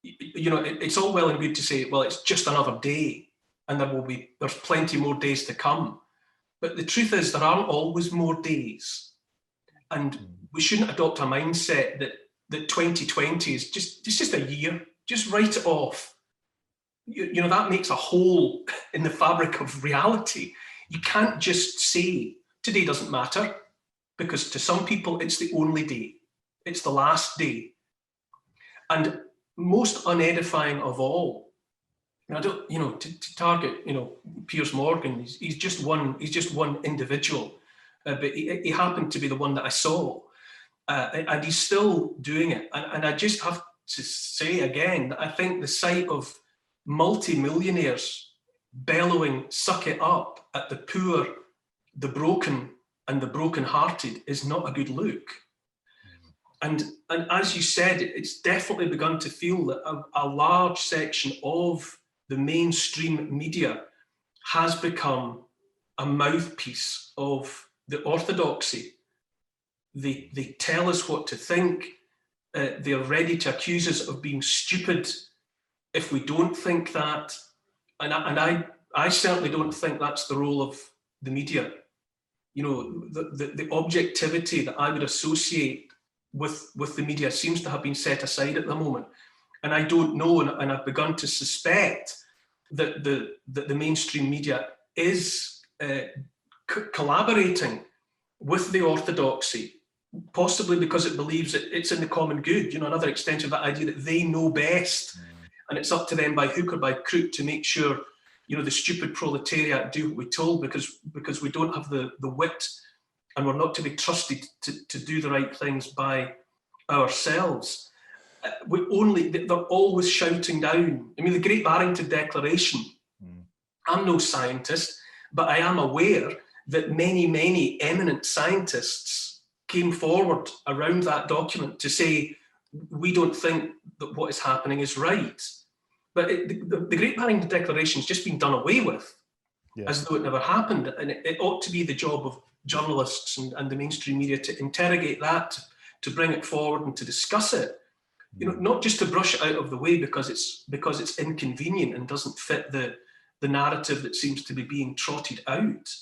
It's all well and good to say, well, it's just another day, and there's plenty more days to come. But the truth is, there aren't always more days. And we shouldn't adopt a mindset that 2020 is just a year. Just write it off. That makes a hole in the fabric of reality. You can't just say today doesn't matter, because to some people it's the only day. It's the last day. And most unedifying of all, I don't, to target, Piers Morgan, he's just one individual, but he happened to be the one that I saw, and he's still doing it. And I just have to say again that I think the sight of multi-millionaires bellowing "suck it up" at the poor, the broken, and the broken-hearted is not a good look. And as you said, it's definitely begun to feel that a large section of the mainstream media has become a mouthpiece of the orthodoxy. They tell us what to think. They're ready to accuse us of being stupid if we don't think that. And I certainly don't think that's the role of the media. The objectivity that I would associate with the media seems to have been set aside at the moment. And I don't know, and I've begun to suspect that the mainstream media is collaborating with the orthodoxy, possibly because it believes that it's in the common good. Another extension of that idea that they know best, and it's up to them by hook or by crook to make sure the stupid proletariat do what we're told, because we don't have the wit, and we're not to be trusted to do the right things by ourselves. They're always shouting down. I mean, the Great Barrington Declaration, I'm no scientist, but I am aware that many, many eminent scientists came forward around that document to say, we don't think that what is happening is right. But the Great Barrington Declaration has just been done away with, as though it never happened. And it ought to be the job of journalists and the mainstream media to interrogate that, to bring it forward and to discuss it. Not just to brush it out of the way because it's inconvenient and doesn't fit the narrative that seems to be being trotted out.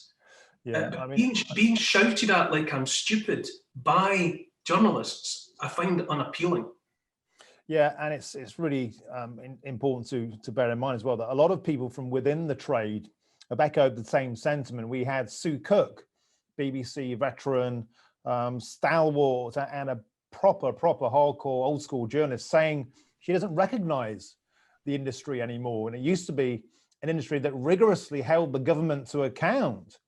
Being shouted at like I'm stupid by journalists, I find unappealing. Yeah, and it's really important to bear in mind as well that a lot of people from within the trade have echoed the same sentiment. We had Sue Cook, BBC veteran, stalwart, and a proper hardcore old school journalist, saying she doesn't recognize the industry anymore. And it used to be an industry that rigorously held the government to account.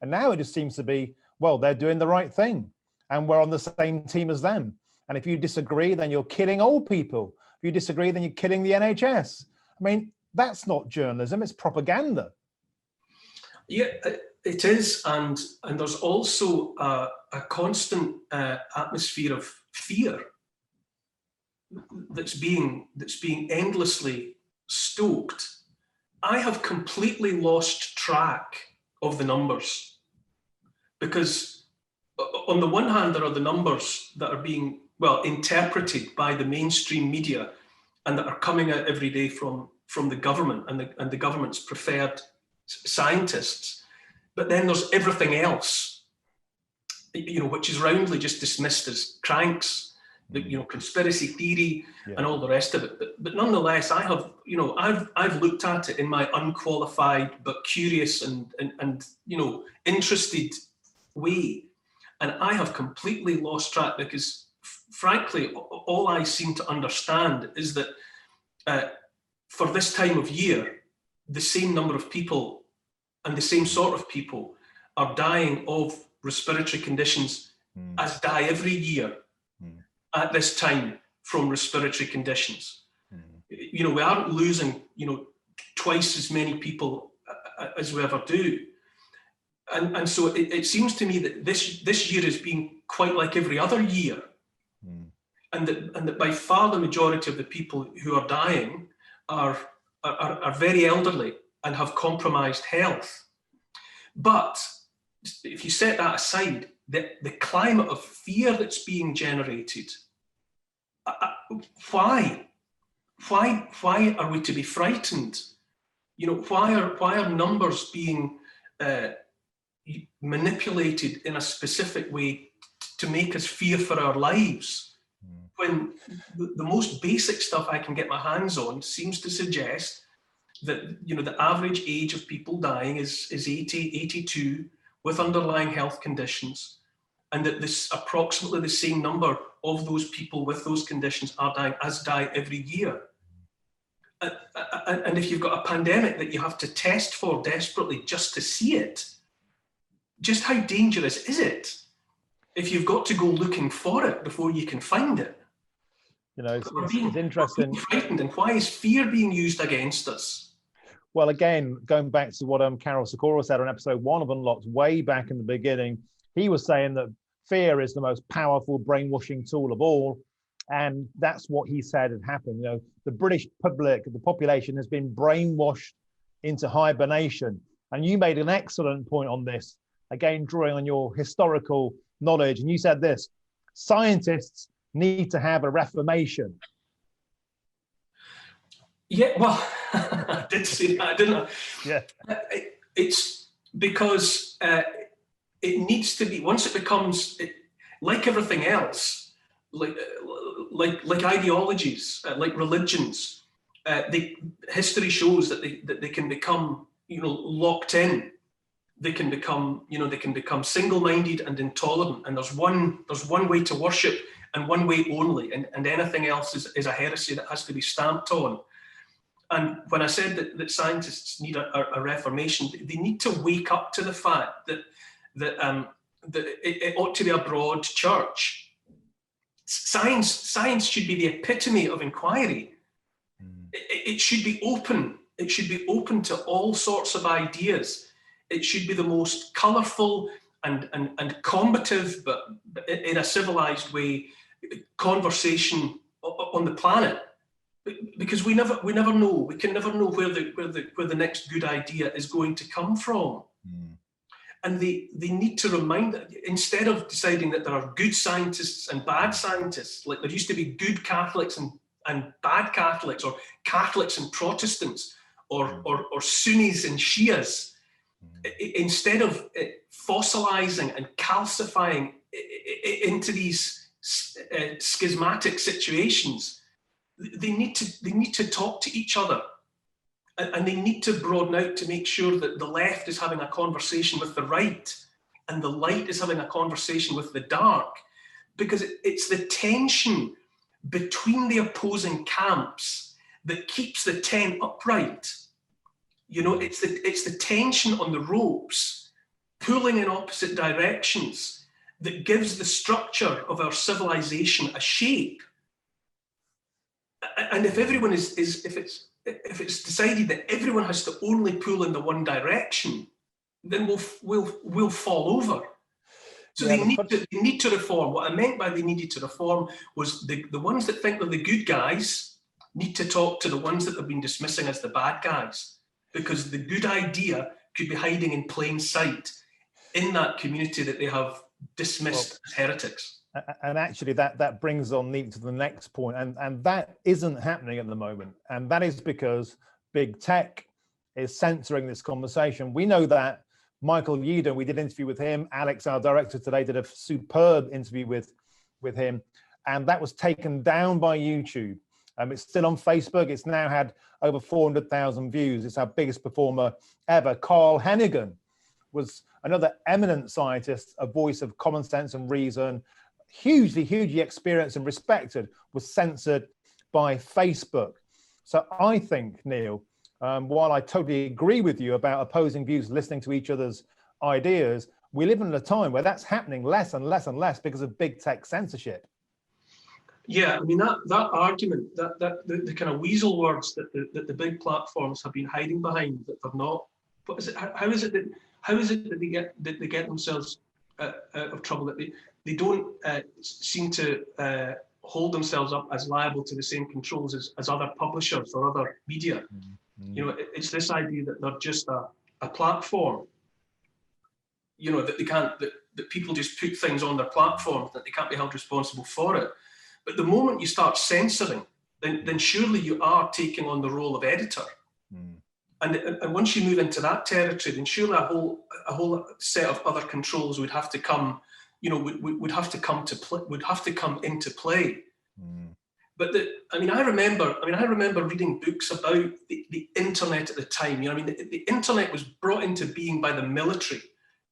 And now it just seems to be, well, they're doing the right thing and we're on the same team as them. And if you disagree, then you're killing old people. If you disagree, then you're killing the NHS. I mean, that's not journalism, it's propaganda. Yeah, it is. And there's also a constant atmosphere of fear that's being endlessly stoked. I have completely lost track of the numbers, because on the one hand, there are the numbers that are being, interpreted by the mainstream media and that are coming out every day from the government and the government's preferred scientists. But then there's everything else, which is roundly just dismissed as cranks, conspiracy theory and all the rest of it. But nonetheless, I've looked at it in my unqualified but curious and interested way, and I have completely lost track, because frankly, all I seem to understand is that for this time of year, the same number of people and the same sort of people are dying of respiratory conditions as die every year at this time from respiratory conditions. We aren't losing, twice as many people as we ever do. And so it seems to me that this year has been quite like every other year. And that by far the majority of the people who are dying are very elderly and have compromised health. But if you set that aside, the climate of fear that's being generated, why are we to be frightened? Why are numbers being manipulated in a specific way to make us fear for our lives, when the most basic stuff I can get my hands on seems to suggest that the average age of people dying is 80, 82 with underlying health conditions, and that this approximately the same number of those people with those conditions are dying as die every year. And if you've got a pandemic that you have to test for desperately just to see it, just how dangerous is it if you've got to go looking for it before you can find it? It's interesting. Frightened, and why is fear being used against us? Well, again, going back to what Carol Sikora said on episode 1 of Unlocked, way back in the beginning, he was saying that fear is the most powerful brainwashing tool of all. And that's what he said had happened. The British public, the population has been brainwashed into hibernation. And you made an excellent point on this, again, drawing on your historical knowledge. And you said this: scientists need to have a reformation. Yeah, well, I did say that, didn't I? Yeah. It's because it needs to be, once it becomes, like everything else, like ideologies, like religions, history shows that they can become, locked in. They can become single-minded and intolerant. And there's one way to worship and one way only, and anything else is a heresy that has to be stamped on. And when I said that scientists need a reformation, they need to wake up to the fact that it ought to be a broad church. Science should be the epitome of inquiry. It should be open. It should be open to all sorts of ideas. It should be the most colourful and combative, but in a civilized way, conversation on the planet, because we never know. We can never know where the next good idea is going to come from. And they need to remind that, instead of deciding that there are good scientists and bad scientists, like there used to be good Catholics and bad Catholics, or Catholics and Protestants, or Sunnis and Shias, instead of fossilizing and calcifying into these schismatic situations, they need to talk to each other. And they need to broaden out to make sure that the left is having a conversation with the right, and the light is having a conversation with the dark, because it's the tension between the opposing camps that keeps the tent upright. It's the tension on the ropes, pulling in opposite directions, that gives the structure of our civilization a shape. And if everyone if it's decided that everyone has to only pull in the one direction, then we'll fall over. So they need to reform. What I meant by they needed to reform was the ones that think they're the good guys need to talk to the ones that they've been dismissing as the bad guys, because the good idea could be hiding in plain sight in that community that they have dismissed as heretics. And actually that brings on neat to the next point, and that isn't happening at the moment, and that is because big tech is censoring this conversation. We know that. Michael Yeadon, we did an interview with him. Alex, our director today, did a superb interview with him, and that was taken down by YouTube. It's still on Facebook. It's now had over 400,000 views. It's our biggest performer ever. Carl Hennigan was another eminent scientist, a voice of common sense and reason, hugely experienced and respected, was censored by Facebook. So I think, Neil, while I totally agree with you about opposing views, listening to each other's ideas, we live in a time where that's happening less and less and less because of big tech censorship. Yeah, I mean, that argument, the kind of weasel words that the big platforms have been hiding behind, that they're not. But how is it that they get themselves out of trouble, that they don't seem to hold themselves up as liable to the same controls as other publishers or other media? It's this idea that they're just a platform. That they can't, that people just put things on their platform, that they can't be held responsible for it. But the moment you start censoring, then surely you are taking on the role of editor. And once you move into that territory, then surely a whole set of other controls would have to come, would have to come into play. But I remember reading books about the internet at the time. The internet was brought into being by the military.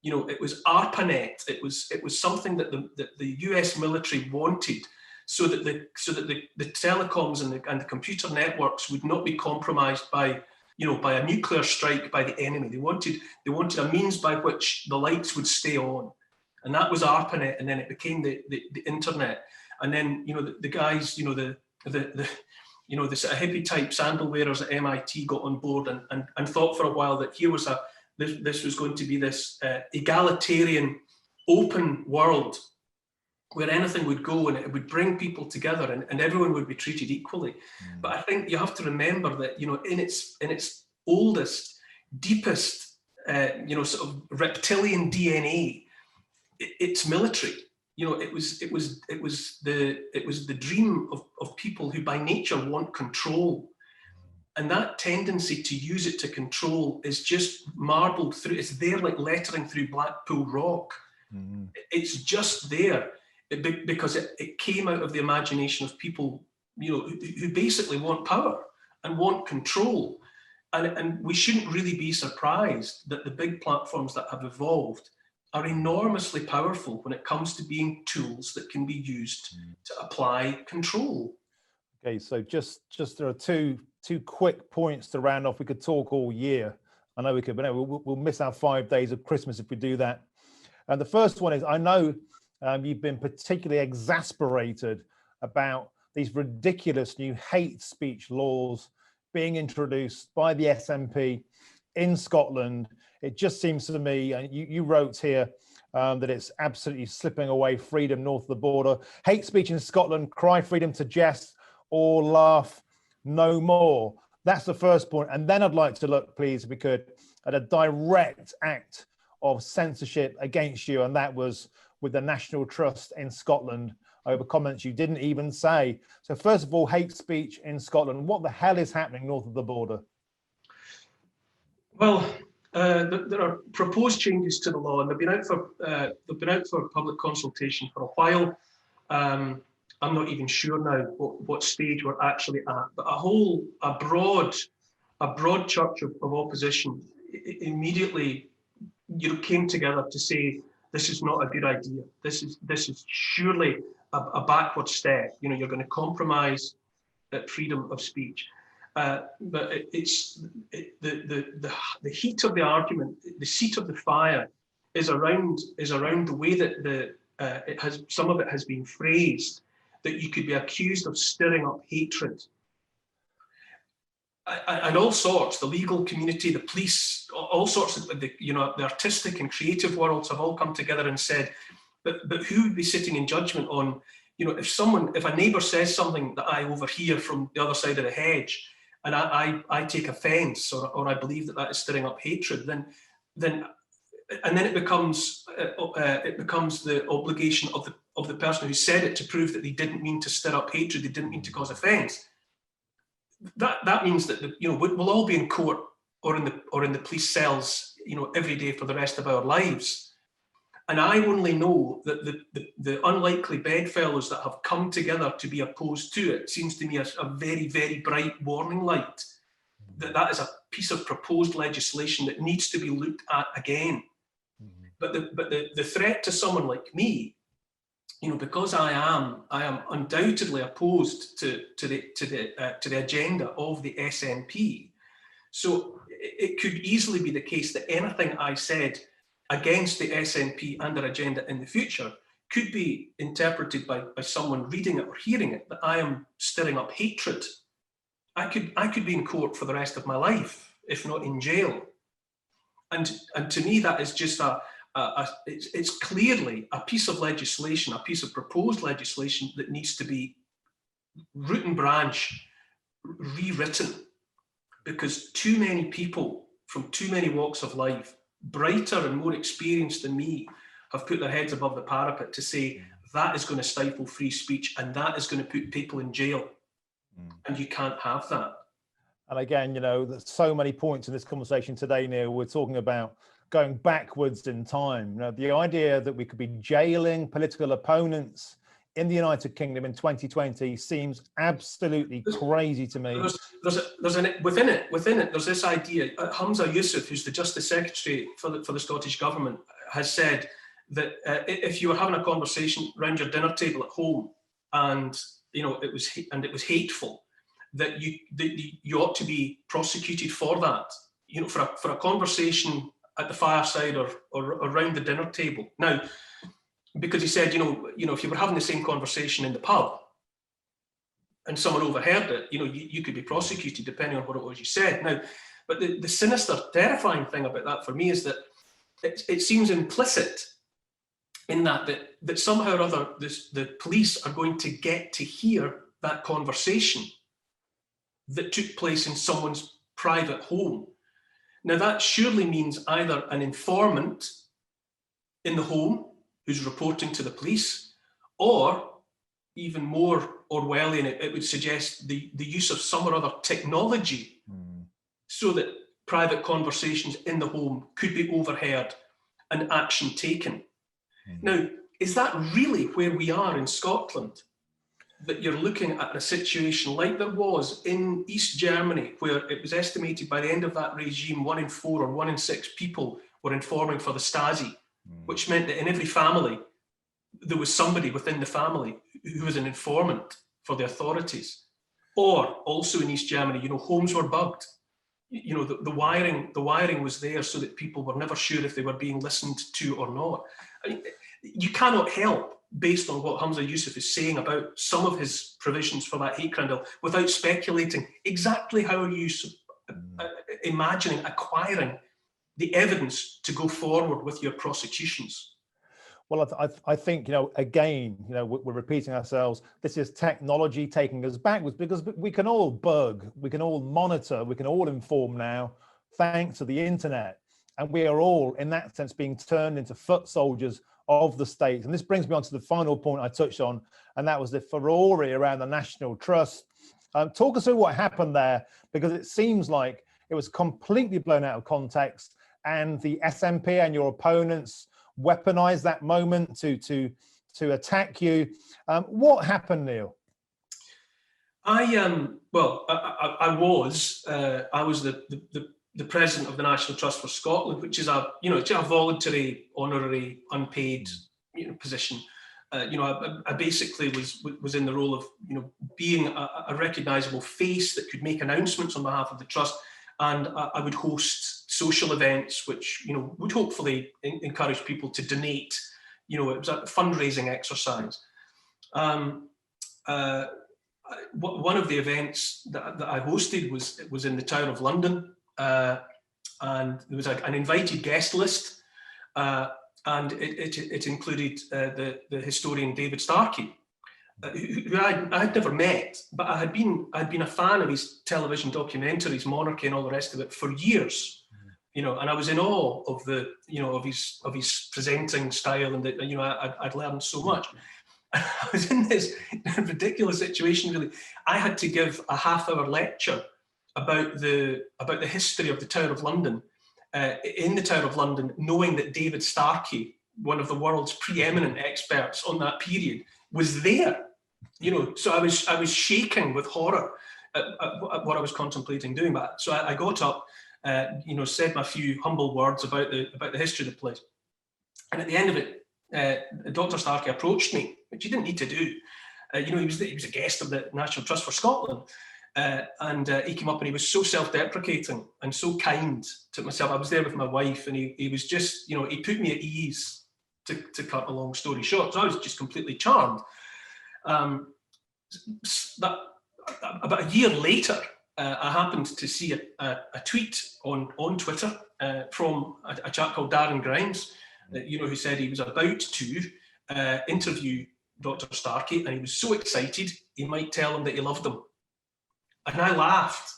It was ARPANET. It was something that the US military wanted, so that the telecoms and the computer networks would not be compromised by a nuclear strike by the enemy. They wanted a means by which the lights would stay on, and that was ARPANET, and then it became the internet. And then the guys, the sort of hippie type sandal wearers at MIT got on board and thought for a while that here was this was going to be this egalitarian, open world where anything would go and it would bring people together and everyone would be treated equally. But I think you have to remember that in its oldest, deepest, sort of reptilian DNA, it's military. It was the dream of people who by nature want control. And that tendency to use it to control is just marbled through. It's there like lettering through Blackpool Rock. It's just there because it came out of the imagination of people, who basically want power and want control. And we shouldn't really be surprised that the big platforms that have evolved are enormously powerful when it comes to being tools that can be used to apply control. Okay, so just there are two quick points to round off. We could talk all year. I know we could, but we'll miss our 5 days of Christmas if we do that. And the first one is, I know you've been particularly exasperated about these ridiculous new hate speech laws being introduced by the SNP in Scotland. It just seems to me, and you wrote here that it's absolutely slipping away freedom north of the border. Hate speech in Scotland, cry freedom to jest. or laugh no more. That's the first point. And then I'd like to look, please, if we could, at a direct act of censorship against you, and that was with the National Trust in Scotland over comments you didn't even say. So first of all, hate speech in Scotland. What the hell is happening north of the border? Well, there are proposed changes to the law, and they've been out for public consultation for a while. I'm not even sure now what stage we're actually at, but a broad church of opposition immediately, came together to say this is not a good idea. This is surely a backward step. You're going to compromise freedom of speech. But the heat of the argument, the seat of the fire, is around the way that some of it has been phrased, that you could be accused of stirring up hatred. And all sorts, the legal community, the police, all sorts of the artistic and creative worlds have all come together and said, but who would be sitting in judgment on, if a neighbour says something that I overhear from the other side of the hedge, and I take offence, or I believe that is stirring up hatred, then it becomes the obligation of the person who said it to prove that they didn't mean to stir up hatred, they didn't mean to cause offence. That means that we'll all be in court or in the police cells, every day for the rest of our lives. And I only know that the unlikely bedfellows that have come together to be opposed to it seems to me a very, very bright warning light. That is a piece of proposed legislation that needs to be looked at again. But the threat to someone like me, because I am undoubtedly opposed to the agenda of the SNP. So it could easily be the case that anything I said against the SNP and their agenda in the future could be interpreted by someone reading it or hearing it that I am stirring up hatred. I could be in court for the rest of my life, if not in jail. And to me, that is just it's clearly a piece of legislation, a piece of proposed legislation that needs to be root and branch rewritten, because too many people from too many walks of life, brighter and more experienced than me, have put their heads above the parapet to say that is going to stifle free speech and that is going to put people in jail. And you can't have that. And again, there's so many points in this conversation today, Neil. We're talking about going backwards in time. The idea that we could be jailing political opponents in the United Kingdom in 2020 seems absolutely crazy to me. Within it, there's this idea. Hamza Yusuf, who's the Justice Secretary for the Scottish Government, has said that if you were having a conversation around your dinner table at home and it was hateful, that you ought to be prosecuted for that. For a conversation at the fireside or around the dinner table. Now, because he said, if you were having the same conversation in the pub and someone overheard it, you could be prosecuted depending on what it was you said. Now, but the sinister, terrifying thing about that for me is that it seems implicit in that somehow or other the police are going to get to hear that conversation that took place in someone's private home. Now, that surely means either an informant in the home who's reporting to the police, or even more Orwellian, it would suggest the use of some or other technology so that private conversations in the home could be overheard and action taken. Now, is that really where we are in Scotland? That you're looking at a situation like there was in East Germany, where it was estimated by the end of that regime, 1 in 4 or 1 in 6 people were informing for the Stasi, which meant that in every family, there was somebody within the family who was an informant for the authorities. Or also in East Germany, homes were bugged. The wiring was there so that people were never sure if they were being listened to or not. I mean, you cannot help, based on what Hamza Yusuf is saying about some of his provisions for that hate crime bill, without speculating exactly how are you imagining acquiring the evidence to go forward with your prosecutions. Well, I think, again, we're repeating ourselves. This is technology taking us backwards, because we can all bug, we can all monitor, we can all inform now, thanks to the internet. And we are all, in that sense, being turned into foot soldiers of the state. And this brings me on to the final point I touched on, and that was the furore around the National Trust. Talk us through what happened there, because it seems like it was completely blown out of context, and the SNP and your opponents weaponized that moment to attack you. What happened, Neil? I was the president of the National Trust for Scotland, which is a voluntary, honorary, unpaid position. I basically was in the role of being a recognisable face that could make announcements on behalf of the trust, and I would host social events which would hopefully encourage people to donate. It was a fundraising exercise. One of the events that I hosted was in the Tower of London, and there was an invited guest list, and it included the historian David Starkey, who I'd never met, but I'd been a fan of his television documentaries, Monarchy and all the rest of it, for years. And I was in awe of of his presenting style, and that I'd learned so much. I was in this ridiculous situation, really. I had to give a half-hour lecture about the history of the Tower of London, in the Tower of London, knowing that David Starkey, one of the world's preeminent experts on that period, was there. So I was shaking with horror at what I was contemplating doing. But so I got up, said my few humble words about the history of the place, and at the end of it, Dr. Starkey approached me, which he didn't need to do. He was a guest of the National Trust for Scotland, and he came up and he was so self-deprecating and so kind to myself. I was there with my wife, and he was just, he put me at ease, to cut a long story short. So I was just completely charmed. That about a year later, I happened to see a tweet on Twitter from a chap called Darren Grimes, who said he was about to interview Dr. Starkey, and he was so excited he might tell him that he loved him. And I laughed,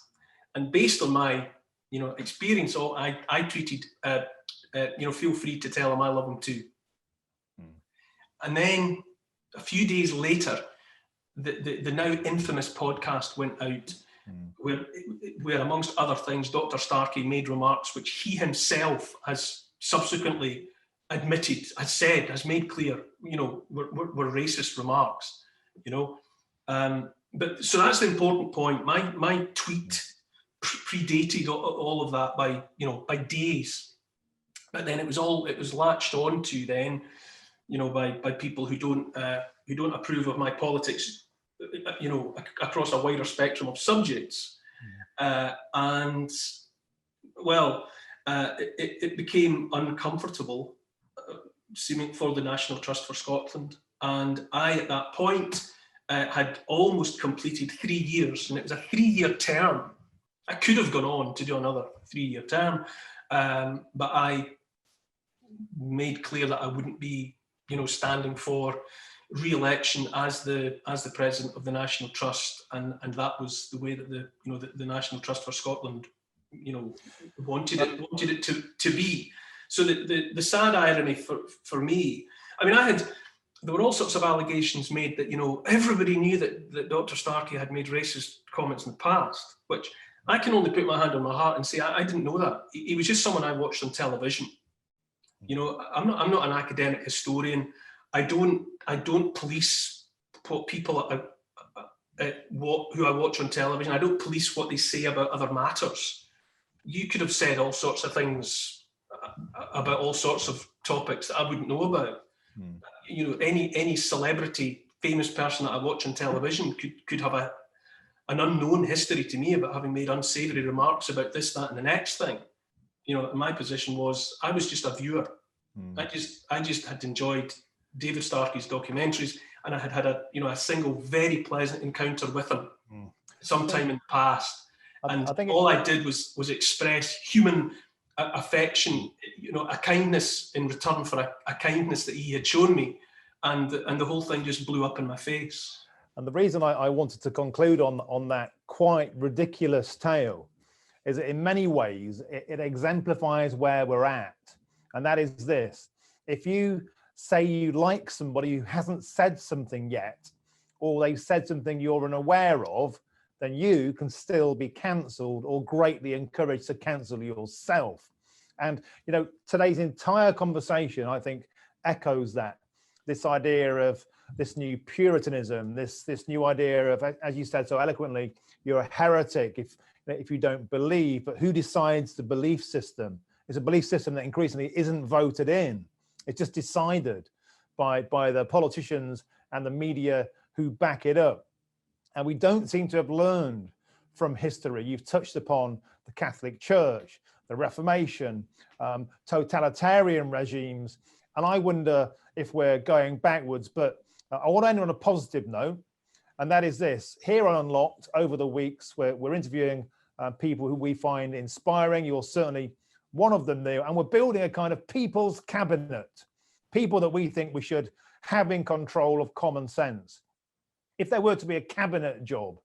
and based on my experience, I tweeted, feel free to tell him I love him too. And then a few days later, the now infamous podcast went out, where amongst other things, Dr. Starkey made remarks which he himself has subsequently admitted, has made clear, were racist remarks, But so that's the important point. My tweet predated all of that by days, but then it was latched onto then, by people who don't approve of my politics, across a wider spectrum of subjects, and well, it became uncomfortable, seeming for the National Trust for Scotland, and I at that point had almost completed 3 years, and it was a 3-year term. I could have gone on to do another 3-year term, but I made clear that I wouldn't be, standing for re-election as the president of the National Trust, and that was the way that the National Trust for Scotland, wanted it to be. So the sad irony for me, I mean, there were all sorts of allegations made that, everybody knew that Dr. Starkey had made racist comments in the past, which I can only put my hand on my heart and say I didn't know that. He was just someone I watched on television. I'm not an academic historian. I don't police people who I watch on television. I don't police what they say about other matters. You could have said all sorts of things about all sorts of topics that I wouldn't know about. Any celebrity, famous person that I watch on television could have an unknown history to me about having made unsavoury remarks about this, that, and the next thing. My position was I was just a viewer. I just had enjoyed David Starkey's documentaries, and I had had a single very pleasant encounter with him sometime in the past. And I think all I did was express human affection, you know, a kindness in return for a kindness that he had shown me, and the whole thing just blew up in my face. And the reason I wanted to conclude on that quite ridiculous tale is that in many ways it exemplifies where we're at. And that is this: if you say you like somebody who hasn't said something yet, or they've said something you're unaware of, then you can still be cancelled or greatly encouraged to cancel yourself. And, you know, today's entire conversation, I think, echoes that. This idea of this new Puritanism, this new idea of, as you said so eloquently, you're a heretic if you don't believe. But who decides the belief system? It's a belief system that increasingly isn't voted in. It's just decided by the politicians and the media who back it up. And we don't seem to have learned from history. You've touched upon the Catholic Church, the Reformation, totalitarian regimes. And I wonder if we're going backwards. But I want to end on a positive note. And that is this: here on Unlocked, over the weeks, we're interviewing people who we find inspiring. You're certainly one of them, Neil. And we're building a kind of people's cabinet, people that we think we should have in control of common sense. If there were to be a cabinet job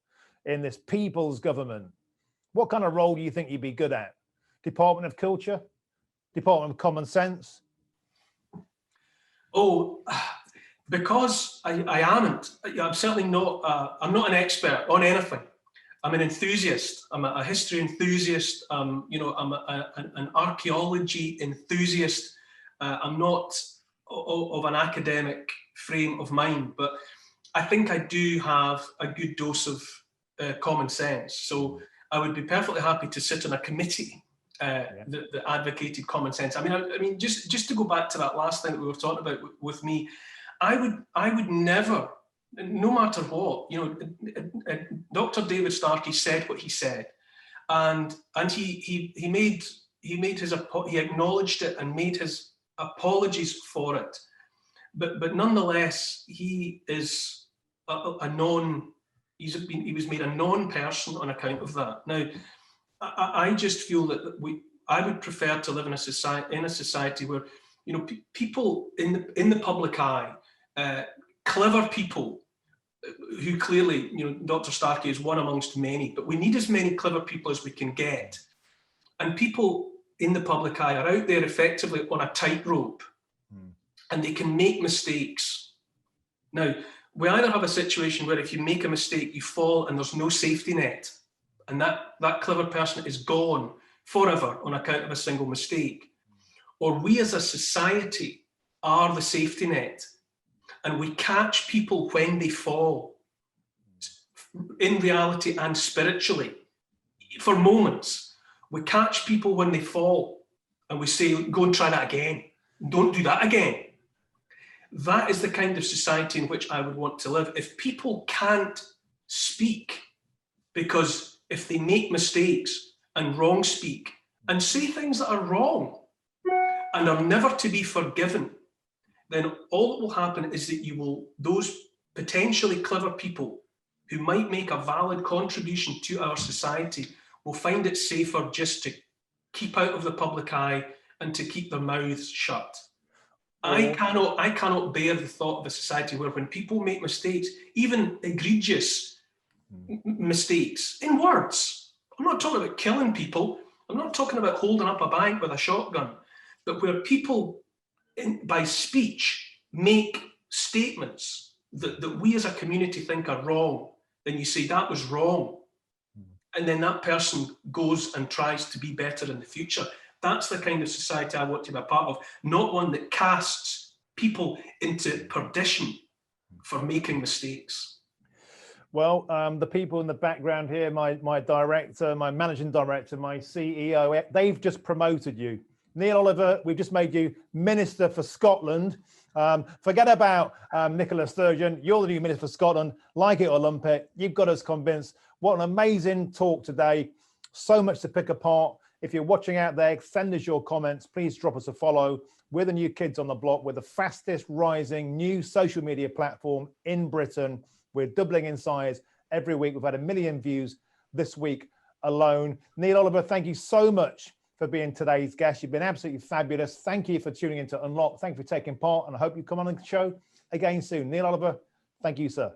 in this people's government, what kind of role do you think you'd be good at? Department of Culture? Department of Common Sense? Oh, because I'm certainly not, I'm not an expert on anything. I'm an enthusiast. I'm a history enthusiast. You know, I'm an archaeology enthusiast. I'm not of an academic frame of mind, but I think I do have a good dose of common sense. So I would be perfectly happy to sit on a committee that advocated common sense. I mean, just to go back to that last thing that we were talking about with me, I would never, no matter what, you know, Dr. David Starkey said what he said, and he acknowledged it and made his apologies for it, but nonetheless, he is he was made a non-person on account of that. Now, I just feel that I would prefer to live in a society where, you know, people in the public eye, clever people who clearly, you know, Dr. Starkey is one amongst many, but we need as many clever people as we can get. And people in the public eye are out there effectively on a tightrope, and they can make mistakes. Now, we either have a situation where if you make a mistake, you fall and there's no safety net, and that clever person is gone forever on account of a single mistake. Or we as a society are the safety net, and we catch people when they fall, in reality and spiritually, for moments. We catch people when they fall, and we say, go and try that again. Don't do that again. That is the kind of society in which I would want to live. If people can't speak, because if they make mistakes and wrong speak and say things that are wrong and are never to be forgiven, then all that will happen is that those potentially clever people who might make a valid contribution to our society will find it safer just to keep out of the public eye and to keep their mouths shut. I cannot bear the thought of a society where when people make mistakes, even egregious mistakes, in words, I'm not talking about killing people, I'm not talking about holding up a bank with a shotgun, but where people by speech make statements that we as a community think are wrong, then you say that was wrong. And then that person goes and tries to be better in the future. That's the kind of society I want to be a part of, not one that casts people into perdition for making mistakes. Well, the people in the background here, my director, my managing director, my CEO, they've just promoted you. Neil Oliver, we've just made you Minister for Scotland. Forget about Nicola Sturgeon. You're the new Minister for Scotland. Like it or lump it, you've got us convinced. What an amazing talk today. So much to pick apart. If you're watching out there, send us your comments. Please drop us a follow. We're the new kids on the block. We're the fastest rising new social media platform in Britain. We're doubling in size every week. We've had 1 million views this week alone. Neil Oliver, thank you so much for being today's guest. You've been absolutely fabulous. Thank you for tuning into Unlock. Thank you for taking part, and I hope you come on the show again soon. Neil Oliver, thank you, sir.